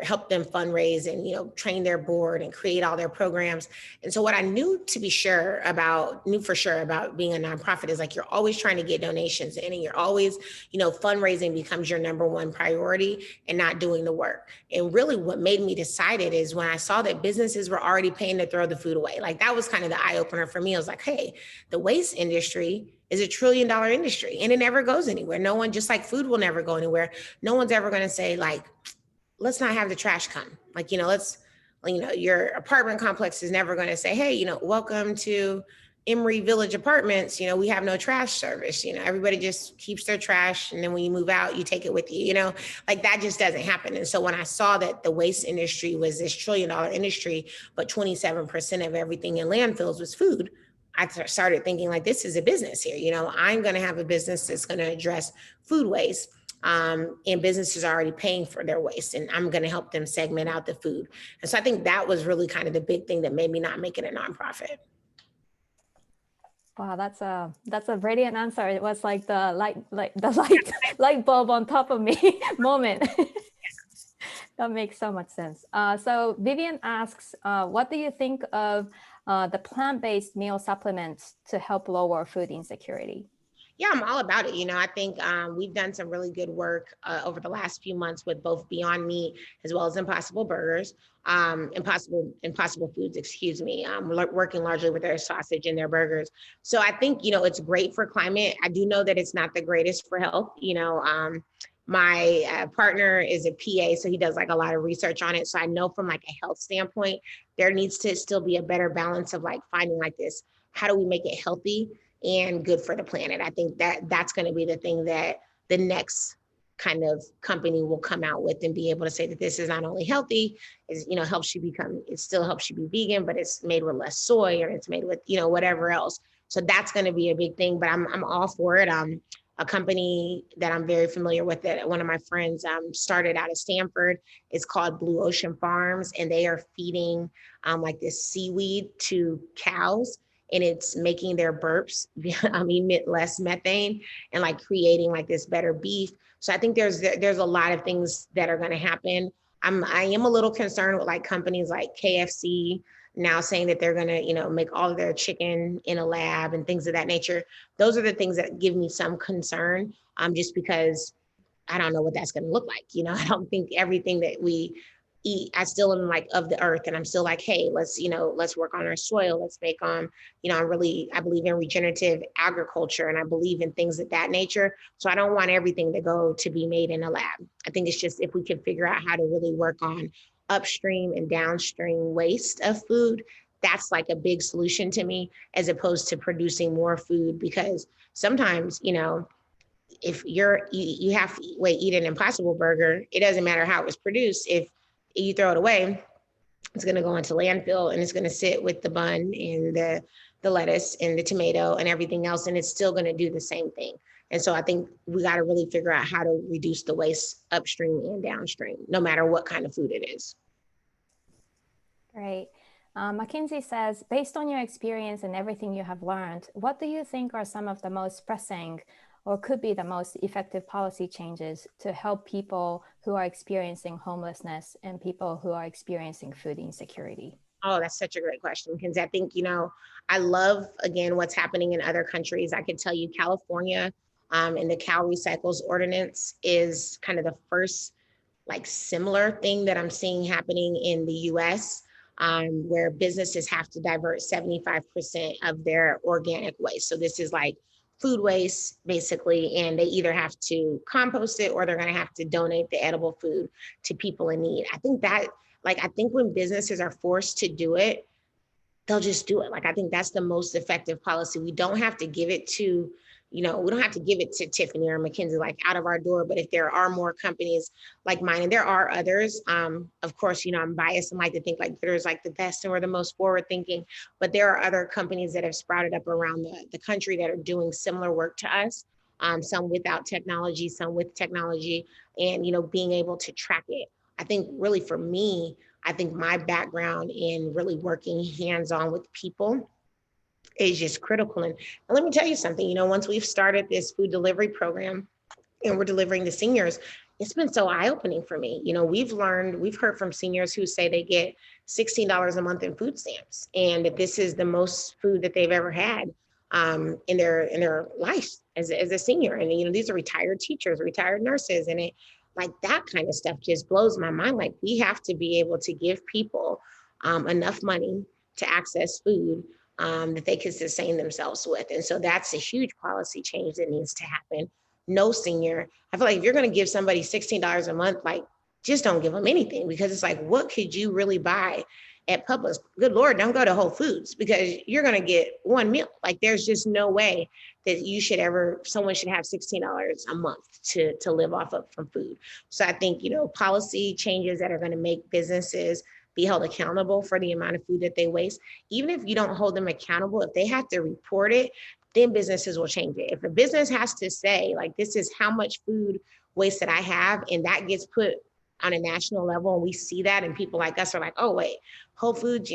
help them fundraise and, train their board and create all their programs. And so what I knew for sure about being a nonprofit is like, you're always trying to get donations in, and you're always, fundraising becomes your number one priority and not doing the work. And really what made me decide it is when I saw that businesses were already paying to throw the food away. Like that was kind of the eye opener for me. I was like, hey, the waste industry is $1 trillion industry and it never goes anywhere. No one, just like food will never go anywhere. No one's ever going to say like, let's not have the trash come. Like, your apartment complex is never going to say, hey, welcome to Emory Village Apartments. We have no trash service. Everybody just keeps their trash. And then when you move out, you take it with you, like that just doesn't happen. And so when I saw that the waste industry was this $1 trillion industry, but 27% of everything in landfills was food, I started thinking like, this is a business here. I'm going to have a business that's going to address food waste. And businesses are already paying for their waste, and I'm going to help them segment out the food. And so I think that was really kind of the big thing that made me not make it a nonprofit. Wow, that's a brilliant answer. It was like the light bulb on top of me moment. That makes so much sense. So Vivian asks, what do you think of the plant-based meal supplements to help lower food insecurity? Yeah, I'm all about it. I think we've done some really good work over the last few months with both Beyond Meat as well as Impossible Burgers, Impossible Foods, excuse me, working largely with their sausage and their burgers. So I think, it's great for climate. I do know that it's not the greatest for health. My partner is a PA, so he does like a lot of research on it. So I know from like a health standpoint, there needs to still be a better balance of like finding like this, how do we make it healthy and good for the planet? I think that's going to be the thing that the next kind of company will come out with and be able to say that this is not only healthy, it still helps you be vegan, but it's made with less soy, or it's made with, whatever else. So that's going to be a big thing, but I'm all for it. A company that I'm very familiar with that one of my friends started out of Stanford is called Blue Ocean Farms, and they are feeding like this seaweed to cows, and it's making their burps emit less methane and like creating like this better beef. So I think there's a lot of things that are going to happen. I am a little concerned with like companies like KFC now saying that they're going to, make all of their chicken in a lab and things of that nature. Those are the things that give me some concern, just because I don't know what that's going to look like. I don't think everything that we eat, I still am like of the earth, and I'm still like, hey, let's work on our soil. Let's make I believe in regenerative agriculture, and I believe in things of that nature. So I don't want everything to be made in a lab. I think it's just if we can figure out how to really work on upstream and downstream waste of food, that's like a big solution to me, as opposed to producing more food. Because sometimes, if you have to eat an Impossible Burger, it doesn't matter how it was produced. If you throw it away, it's going to go into landfill, and it's going to sit with the bun and the lettuce and the tomato and everything else, and it's still going to do the same thing. And so I think we got to really figure out how to reduce the waste upstream and downstream, no matter what kind of food it is. Great. Mackenzie says, based on your experience and everything you have learned, what do you think are some of the most pressing or could be the most effective policy changes to help people who are experiencing homelessness and people who are experiencing food insecurity? Oh, that's such a great question, because I think, I love, again, what's happening in other countries. I could tell you California and the Cal Recycles Ordinance is kind of the first like similar thing that I'm seeing happening in the US, where businesses have to divert 75% of their organic waste. So this is like food waste, basically, and they either have to compost it or they're going to have to donate the edible food to people in need. I think when businesses are forced to do it, they'll just do it. Like, I think that's the most effective policy. We don't have to give it to, we don't have to give it to Tiffany or McKinsey, like out of our door. But if there are more companies like mine, and there are others, of course, I'm biased and like to think like there's like the best and we're the most forward thinking, but there are other companies that have sprouted up around the country that are doing similar work to us. Some without technology, some with technology, and, being able to track it. I think really for me, I think my background in really working hands-on with people is just critical. And let me tell you something, once we've started this food delivery program and we're delivering to seniors, it's been so eye-opening for me. We've heard from seniors who say they get $16 a month in food stamps, and that this is the most food that they've ever had in their life as a senior. And, these are retired teachers, retired nurses, and it, like, that kind of stuff just blows my mind. Like, we have to be able to give people enough money to access food that they can sustain themselves with. And so that's a huge policy change that needs to happen. No senior, I feel like if you're going to give somebody $16 a month, like, just don't give them anything, because it's like, what could you really buy at Publix? Good Lord, don't go to Whole Foods, because you're going to get one meal. Like, there's just no way that someone should have $16 a month to live off of from food. So I think, policy changes that are going to make businesses be held accountable for the amount of food that they waste. Even if you don't hold them accountable, if they have to report it, then businesses will change it. If a business has to say, like, this is how much food waste that I have, and that gets put on a national level, and we see that, and people like us are like, oh, wait, Whole Foods,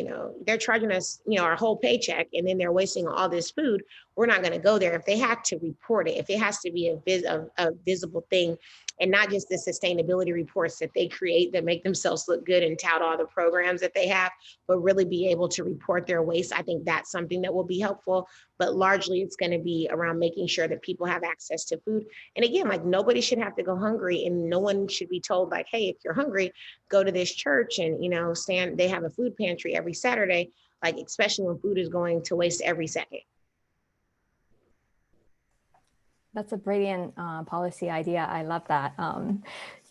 they're charging us, our whole paycheck, and then they're wasting all this food. We're not going to go there. If they have to report it, if it has to be a visible thing, and not just the sustainability reports that they create that make themselves look good and tout all the programs that they have, but really be able to report their waste. I think that's something that will be helpful, but largely it's going to be around making sure that people have access to food. And again, like nobody should have to go hungry, and no one should be told like, hey, if you're hungry, go to this church and, they have a food pantry every Saturday, like especially when food is going to waste every second. That's a brilliant policy idea. I love that,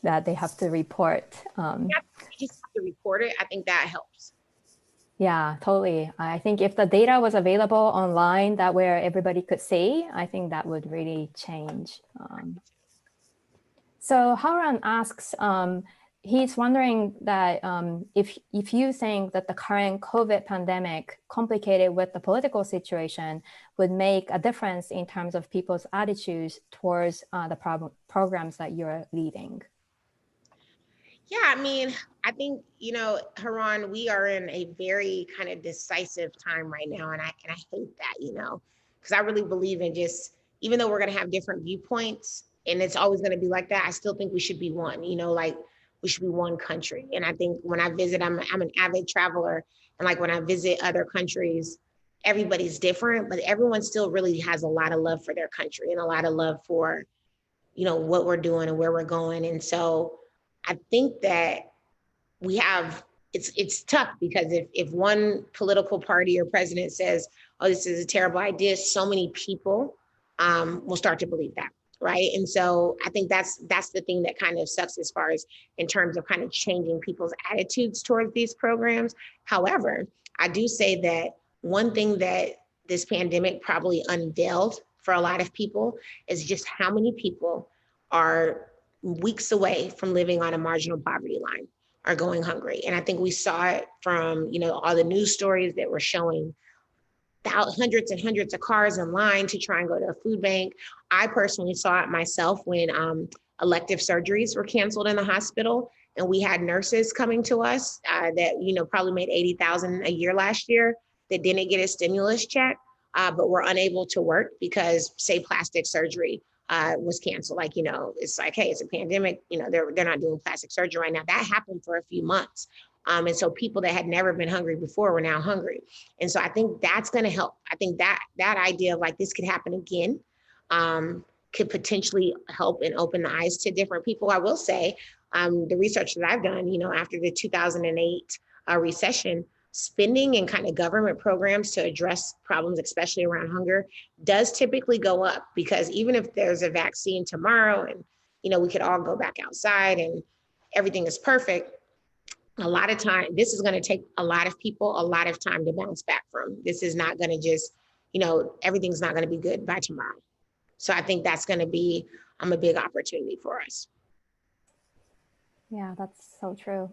that they have to report. You just have to report it. I think that helps. Yeah, totally. I think if the data was available online that where everybody could see, I think that would really change. So Howran asks, he's wondering that if you think that the current COVID pandemic, complicated with the political situation, would make a difference in terms of people's attitudes towards the programs that you're leading. Yeah, I mean, I think, Haran, we are in a very kind of decisive time right now. And I hate that, because I really believe in just, even though we're going to have different viewpoints and it's always going to be like that, I still think we should be one, like we should be one country. And I think when I visit, I'm an avid traveler. And like when I visit other countries, everybody's different, but everyone still really has a lot of love for their country and a lot of love for, what we're doing and where we're going. And so I think that we have, it's tough because if one political party or president says, oh, this is a terrible idea, so many people will start to believe that, right? And so I think that's the thing that kind of sucks as far as in terms of kind of changing people's attitudes towards these programs. However, I do say that one thing that this pandemic probably unveiled for a lot of people is just how many people are weeks away from living on a marginal poverty line, are going hungry. And I think we saw it from, all the news stories that were showing hundreds and hundreds of cars in line to try and go to a food bank. I personally saw it myself when elective surgeries were canceled in the hospital, and we had nurses coming to us that, probably made $80,000 a year last year that didn't get a stimulus check, but were unable to work because, say, plastic surgery was canceled. Like, it's like, hey, it's a pandemic, they're not doing plastic surgery right now. That happened for a few months. And so people that had never been hungry before were now hungry. And so I think that's going to help. I think that idea of like, this could happen again, could potentially help and open the eyes to different people. I will say the research that I've done, after the 2008 recession, spending and kind of government programs to address problems, especially around hunger, does typically go up, because even if there's a vaccine tomorrow and, we could all go back outside and everything is perfect, a lot of time, this is going to take a lot of people a lot of time to bounce back from. This is not going to just, everything's not going to be good by tomorrow. So I think that's going to be a big opportunity for us. Yeah, that's so true.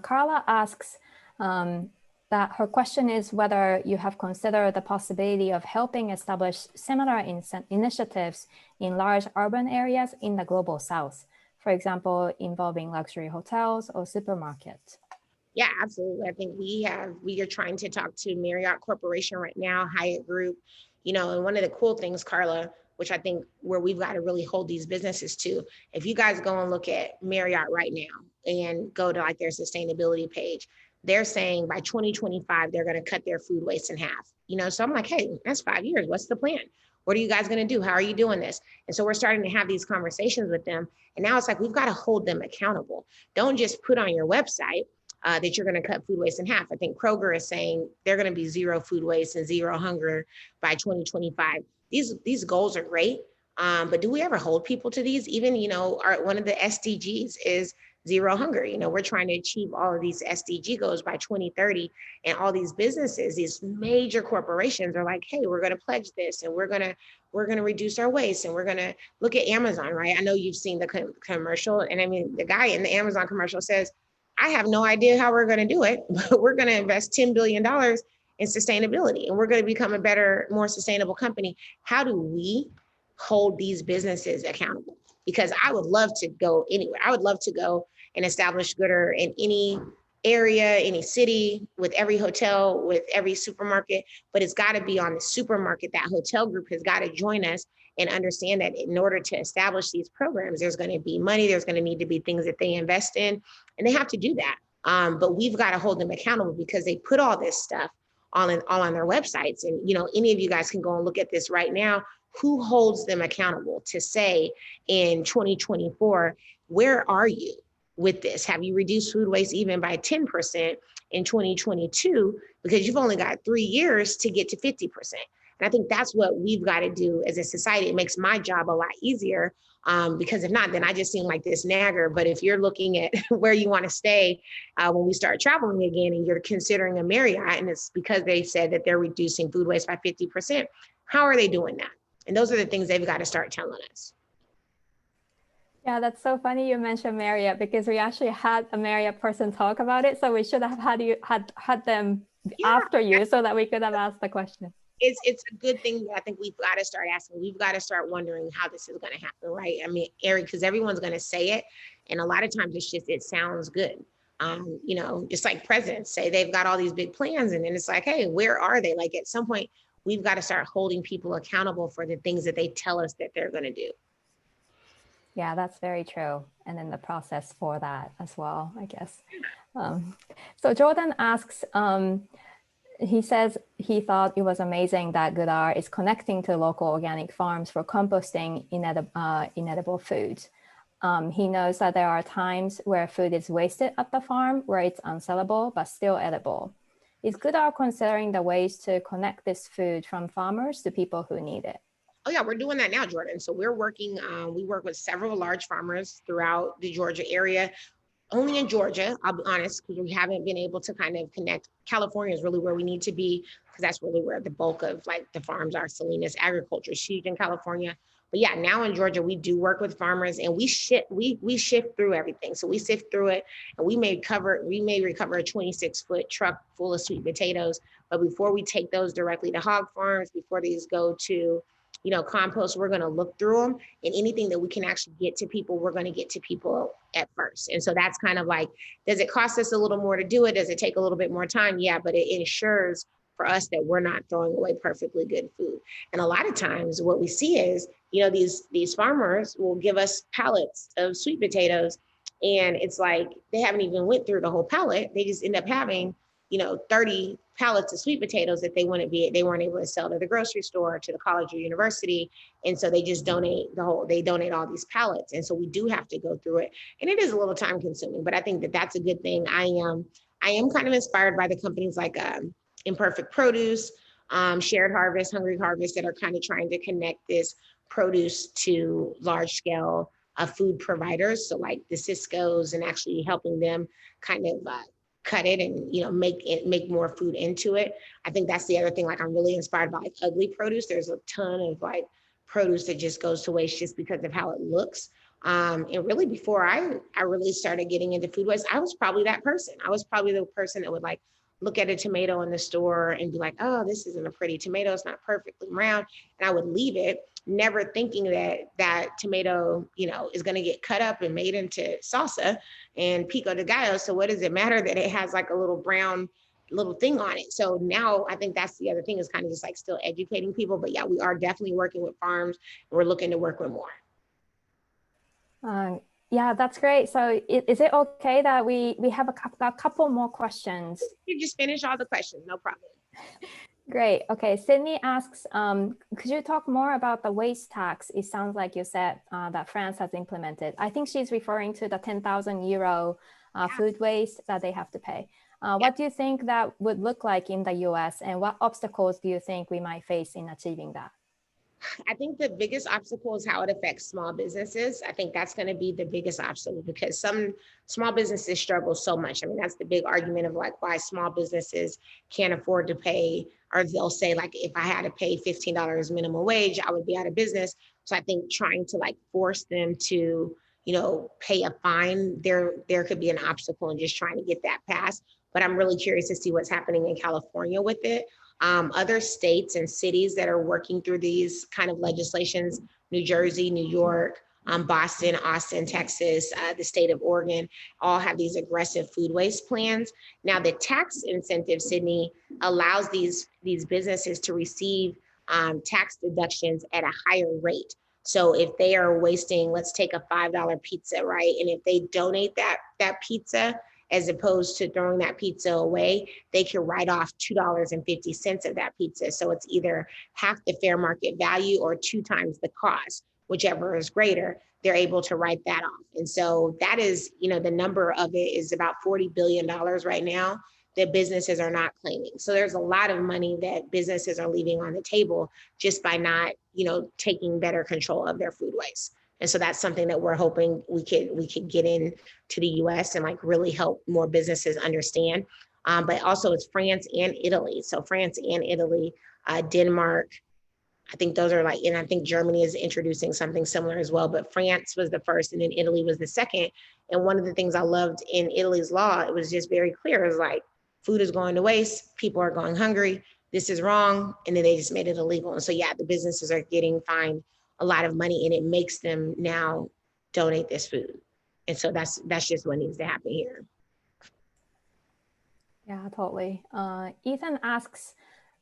Carla asks, that her question is whether you have considered the possibility of helping establish similar initiatives in large urban areas in the global South, for example, involving luxury hotels or supermarkets. Yeah, absolutely. I think we are trying to talk to Marriott Corporation right now, Hyatt Group, and one of the cool things, Carla, which I think where we've got to really hold these businesses to, if you guys go and look at Marriott right now and go to like their sustainability page, they're saying by 2025, they're going to cut their food waste in half. So I'm like, hey, that's 5 years. What's the plan? What are you guys going to do? How are you doing this? And so we're starting to have these conversations with them. And now it's like, we've got to hold them accountable. Don't just put on your website that you're going to cut food waste in half. I think Kroger is saying they're going to be zero food waste and zero hunger by 2025. These goals are great. But do we ever hold people to these? Even, one of the SDGs is zero hunger. We're trying to achieve all of these SDG goals by 2030. And all these businesses, these major corporations are like, hey, we're going to pledge this, and we're going to reduce our waste, and we're going to look at Amazon, right? I know you've seen the commercial. And I mean, the guy in the Amazon commercial says, I have no idea how we're going to do it, but we're going to invest $10 billion in sustainability, and we're going to become a better, more sustainable company. How do we hold these businesses accountable? Because I would love to go anywhere. I would love to go and establish Goodr in any area, any city, with every hotel, with every supermarket, but it's got to be on the supermarket. That hotel group has got to join us and understand that in order to establish these programs, there's going to be money, there's going to need to be things that they invest in, and they have to do that. But we've got to hold them accountable because they put all this stuff all on their websites. And, you know, any of you guys can go and look at this right now. Who holds them accountable to say in 2024, where are you with this? Have you reduced food waste even by 10% in 2022? Because you've only got 3 years to get to 50%. And I think that's what we've got to do as a society. It makes my job a lot easier because if not, then I just seem like this nagger. But if you're looking at where you want to stay when we start traveling again and you're considering a Marriott, and it's because they said that they're reducing food waste by 50%, how are they doing that? And those are the things they've got to start telling us. Yeah, that's so funny you mentioned Marriott because we actually had a Marriott person talk about it. So we should have had them after you so that we could have asked the question. It's a good thing that I think we've got to start asking. We've got to start wondering how this is going to happen, right? I mean, Eric, because everyone's going to say it. And a lot of times it's just, it sounds good. You know, just like presidents say they've got all these big plans and then it's like, hey, where are they? Like at some point, we've got to start holding people accountable for the things that they tell us that they're going to do. Yeah, that's very true. And then the process for that as well, I guess. So Jordan asks, he says he thought it was amazing that Goodr is connecting to local organic farms for composting inedible foods. He knows that there are times where food is wasted at the farm where it's unsellable, but still edible. Is Goodr considering the ways to connect this food from farmers to people who need it? Oh yeah, we're doing that now, Jordan. So we're working, we work with several large farmers throughout the Georgia area. Only in Georgia, I'll be honest, because we haven't been able to kind of connect. California is really where we need to be, because that's really where the bulk of like the farms are. Salinas agriculture is huge in California. But yeah, now in Georgia, we do work with farmers and we shift through everything. So we sift through it and we may recover a 26-foot truck full of sweet potatoes. But before we take those directly to hog farms, before these go to compost, we're going to look through them, and anything that we can actually get to people, we're going to get to people at first. And so that's kind of like, does it cost us a little more to do it? Does it take a little bit more time? Yeah, but it ensures for us that we're not throwing away perfectly good food. And a lot of times what we see is, these farmers will give us pallets of sweet potatoes, and it's like, they haven't even went through the whole pallet. They just end up having 30 pallets of sweet potatoes that they weren't able to sell to the grocery store, to the college or university. And so they just donate all these pallets. And so we do have to go through it. And it is a little time consuming, but I think that that's a good thing. I am kind of inspired by the companies like Imperfect Produce, Shared Harvest, Hungry Harvest, that are kind of trying to connect this produce to large scale food providers. So like the Cisco's, and actually helping them kind of cut it and make more food into it. I think that's the other thing. Like, I'm really inspired by like ugly produce. There's a ton of like produce that just goes to waste just because of how it looks. And really, before I really started getting into food waste, I was probably that person. I was probably the person that would like look at a tomato in the store and be like, oh, this isn't a pretty tomato. It's not perfectly round. And I would leave it, never thinking that tomato, is going to get cut up and made into salsa and pico de gallo. So what does it matter that it has like a little brown little thing on it? So now I think that's the other thing, is kind of just like still educating people. But yeah, we are definitely working with farms, and we're looking to work with more. Yeah, that's great. So is it okay that we have a couple more questions? You just finish all the questions, no problem. Great. Okay. Sydney asks, could you talk more about the waste tax? It sounds like you said that France has implemented. I think she's referring to the 10,000 euro food waste that they have to pay. What do you think that would look like in the US, and what obstacles do you think we might face in achieving that? I think the biggest obstacle is how it affects small businesses. I think that's going to be the biggest obstacle, because some small businesses struggle so much. I mean, that's the big argument of like why small businesses can't afford to pay, or they'll say like, if I had to pay $15 minimum wage, I would be out of business. So I think trying to like force them to, pay a fine, there could be an obstacle in just trying to get that passed. But I'm really curious to see what's happening in California with it. Other states and cities that are working through these kind of legislations, New Jersey, New York, Boston, Austin, Texas, the state of Oregon, all have these aggressive food waste plans. Now, the tax incentive, Sydney, allows these businesses to receive tax deductions at a higher rate. So if they are wasting, let's take a $5 pizza, right? And if they donate that pizza, as opposed to throwing that pizza away, they can write off $2.50 of that pizza. So it's either half the fair market value or 2 times the cost, whichever is greater, they're able to write that off. And so that is, the number of it is about $40 billion right now that businesses are not claiming. So there's a lot of money that businesses are leaving on the table just by not, taking better control of their food waste. And so that's something that we're hoping we could get in to the US and really help more businesses understand. But also it's France and Italy. So France and Italy, Denmark, I think those are and I think Germany is introducing something similar as well, but France was the first and then Italy was the second. And one of the things I loved in Italy's law, it was just very clear. It was food is going to waste, people are going hungry, this is wrong. And then they just made it illegal. And so, yeah, the businesses are getting fined a lot of money and it makes them now donate this food. And so that's just what needs to happen here. Yeah, totally. Ethan asks,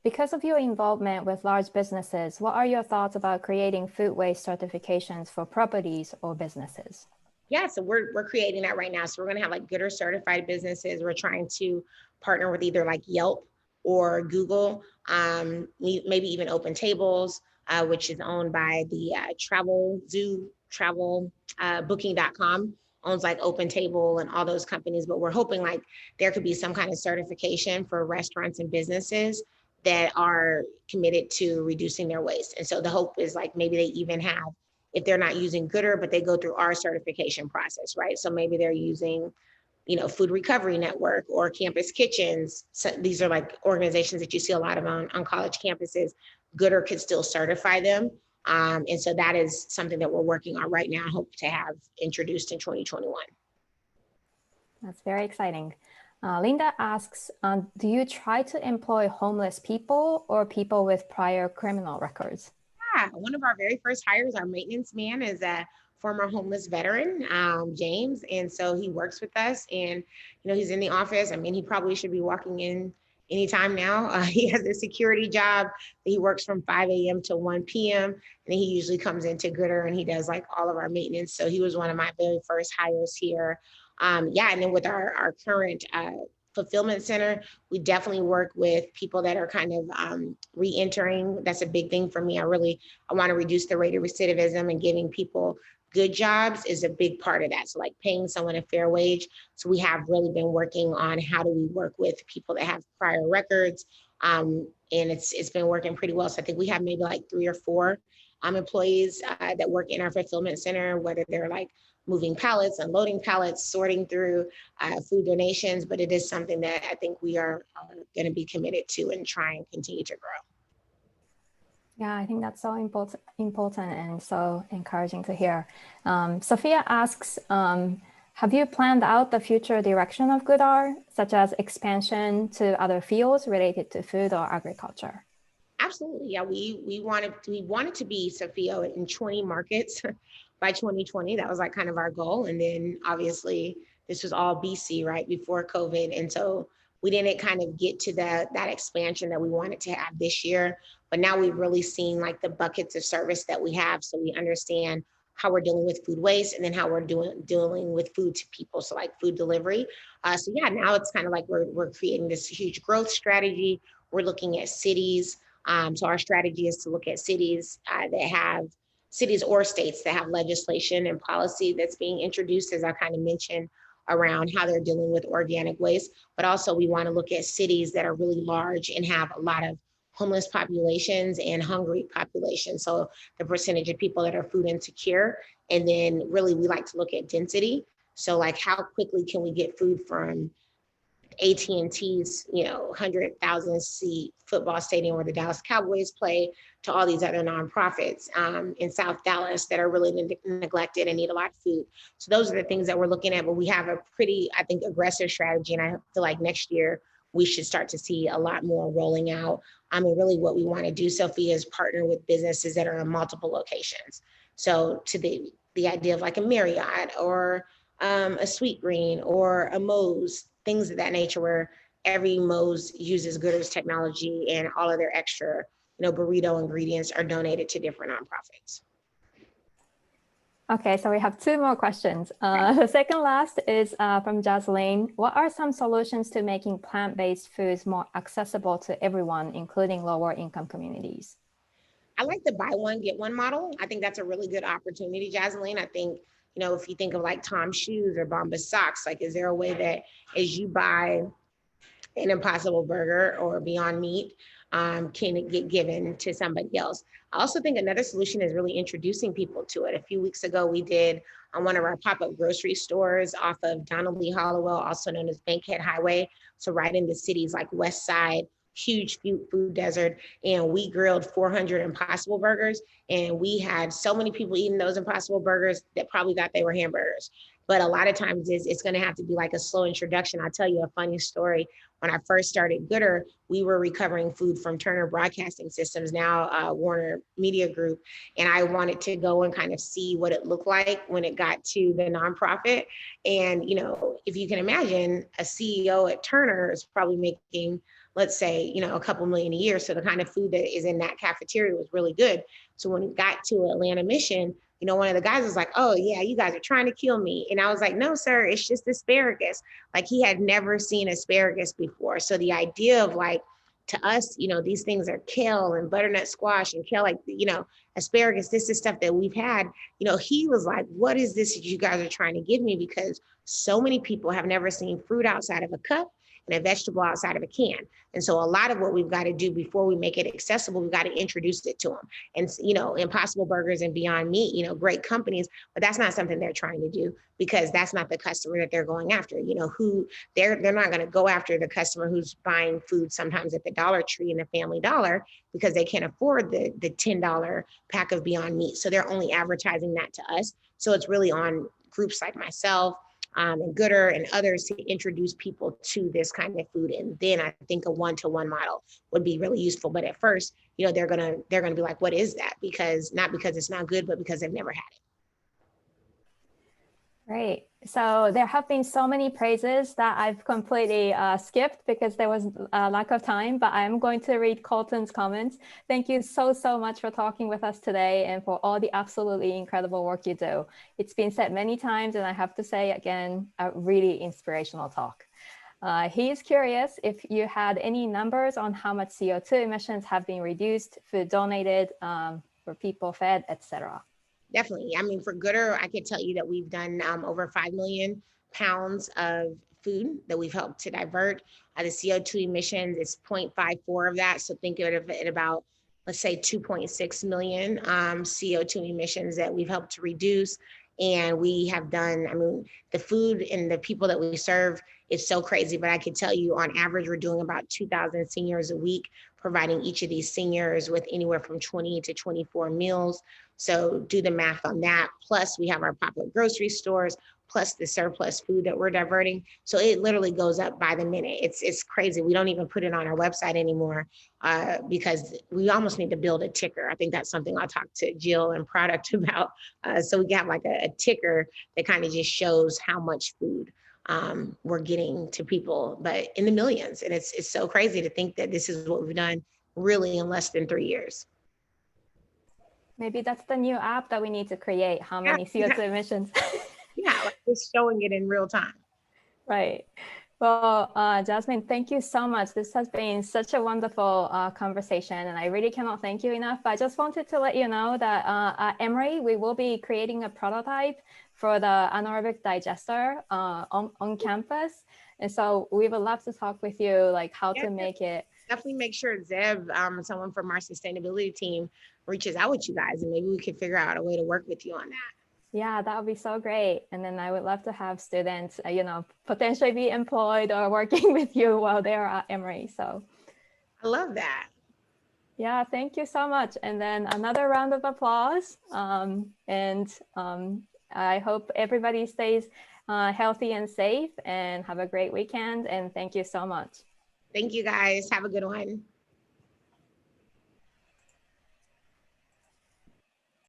because of your involvement with large businesses, what are your thoughts about creating food waste certifications for properties or businesses? Yeah, so we're creating that right now. So we're going to have Goodr certified businesses. We're trying to partner with either Yelp or Google, maybe even Open Tables, which is owned by the booking.com owns Open Table and all those companies. But we're hoping there could be some kind of certification for restaurants and businesses that are committed to reducing their waste. And so the hope is maybe they even have, if they're not using Goodr, but they go through our certification process, right? So maybe they're using, Food Recovery Network or Campus Kitchens. So these are organizations that you see a lot of on college campuses. Goodr could still certify them. And so that is something that we're working on right now. I hope to have introduced in 2021. That's very exciting. Linda asks, do you try to employ homeless people or people with prior criminal records? Yeah, one of our very first hires, our maintenance man, is a former homeless veteran, James. And so he works with us and, he's in the office. I mean, he probably should be walking in anytime now. He has a security job. He works from 5 a.m. to 1 p.m. And he usually comes into Goodr and he does all of our maintenance. So he was one of my very first hires here. And then with our current fulfillment center, we definitely work with people that are kind of re-entering. That's a big thing for me. I want to reduce the rate of recidivism, and giving people good jobs is a big part of that. So paying someone a fair wage. So we have really been working on how do we work with people that have prior records. And it's been working pretty well. So I think we have maybe 3 or 4 employees that work in our fulfillment center, whether they're moving pallets, unloading pallets, sorting through food donations. But it is something that I think we are going to be committed to and try and continue to grow. Yeah, I think that's so important and so encouraging to hear. Sophia asks, have you planned out the future direction of Goodr, such as expansion to other fields related to food or agriculture? Absolutely. Yeah, we wanted to be, Sophia, in 20 markets by 2020. That was kind of our goal. And then obviously this was all BC, right, before COVID. And so we didn't kind of get to that expansion that we wanted to have this year. But now we've really seen the buckets of service that we have. So we understand how we're dealing with food waste and then how we're dealing with food to people. So food delivery. So yeah, now it's kind of we're creating this huge growth strategy. We're looking at cities. So our strategy is to look at cities cities or states that have legislation and policy that's being introduced, as I kind of mentioned, around how they're dealing with organic waste. But also we want to look at cities that are really large and have a lot of homeless populations and hungry populations. So the percentage of people that are food insecure. And then really we like to look at density. So how quickly can we get food from AT&T's, 100,000 seat football stadium where the Dallas Cowboys play to all these other nonprofits in South Dallas that are really neglected and need a lot of food. So those are the things that we're looking at, but we have a pretty, I think, aggressive strategy. And I feel next year we should start to see a lot more rolling out. And really what we want to do, Sophia, is partner with businesses that are in multiple locations. So to the the idea of like a Marriott or a Sweet Green or a Moe's, things of that nature, where every Moe's uses Goodr's technology and all of their extra, burrito ingredients are donated to different nonprofits. Okay, so we have two more questions. The second last is from Jasmine. What are some solutions to making plant-based foods more accessible to everyone, including lower income communities? I like the buy one, get one model. I think that's a really good opportunity, Jasmine. I think, if you think of like Tom's shoes or Bombas socks, like, is there a way that as you buy an Impossible Burger or Beyond Meat, can it get given to somebody else? I also think another solution is really introducing people to it. A few weeks ago, we did on one of our pop-up grocery stores off of Donald Lee Hollowell, also known as Bankhead Highway. So right in the city's like west side, huge food desert. And we grilled 400 Impossible Burgers. And we had so many people eating those Impossible Burgers that probably thought they were hamburgers. But a lot of times it's going to have to be like a slow introduction. I'll tell you a funny story. When I first started Goodr, we were recovering food from Turner Broadcasting Systems, now Warner Media Group. And I wanted to go and kind of see what it looked like when it got to the nonprofit. And, if you can imagine, a CEO at Turner is probably making, let's say, a couple million a year. So the kind of food that is in that cafeteria was really good. So when it got to Atlanta Mission, one of the guys was like, "Oh yeah, you guys are trying to kill me." And I was like, "No, sir, it's just asparagus." Like, he had never seen asparagus before. So the idea of like, to us, these things are kale and butternut squash and kale, like, asparagus, this is stuff that we've had. He was like, "What is this that you guys are trying to give me?" Because so many people have never seen fruit outside of a cup and a vegetable outside of a can. And so a lot of what we've got to do before we make it accessible, we've got to introduce it to them. And, Impossible Burgers and Beyond Meat, great companies, but that's not something they're trying to do, because that's not the customer that they're going after. Who they're not going to go after the customer who's buying food sometimes at the Dollar Tree and the Family Dollar, because they can't afford the $10 pack of Beyond Meat. So they're only advertising that to us. So it's really on groups like myself, and Goodr and others to introduce people to this kind of food. And then I think a one-to-one model would be really useful. But at first, they're gonna be like, "What is that?" Because not because it's not good, but because they've never had it. Great. So there have been so many praises that I've completely skipped because there was a lack of time, but I'm going to read Colton's comments. Thank you so much for talking with us today and for all the absolutely incredible work you do. It's been said many times, and I have to say again, a really inspirational talk. He is curious if you had any numbers on how much CO2 emissions have been reduced, food donated, for people fed, etc. Definitely. I mean, for Goodr, I could tell you that we've done over 5 million pounds of food that we've helped to divert. The CO2 emissions is 0.54 of that. So think of it at about, let's say, 2.6 million CO2 emissions that we've helped to reduce. And we have done, I mean, the food and the people that we serve is so crazy, but I can tell you on average, we're doing about 2,000 seniors a week, providing each of these seniors with anywhere from 20 to 24 meals. So do the math on that. Plus we have our pop-up grocery stores, plus the surplus food that we're diverting. So it literally goes up by the minute. It's crazy. We don't even put it on our website anymore because we almost need to build a ticker. I think that's something I'll talk to Jill and product about. So we have like a ticker that kind of just shows how much food we're getting to people, but in the millions. And it's so crazy to think that this is what we've done really in less than 3 years. Maybe that's the new app that we need to create, how many CO2 emissions. Yeah, like just showing it in real time. Right. Well, Jasmine, thank you so much. This has been such a wonderful conversation, and I really cannot thank you enough. But I just wanted to let you know that at Emory, we will be creating a prototype for the anaerobic digester on campus. And so we would love to talk with you, like how to make it. Definitely make sure Zeb, someone from our sustainability team, reaches out with you guys, and maybe we can figure out a way to work with you on that. Yeah, that would be so great. And then I would love to have students, potentially be employed or working with you while they're at Emory. So I love that. Yeah, thank you so much. And then another round of applause. I hope everybody stays healthy and safe, and have a great weekend. And thank you so much. Thank you guys. Have a good one.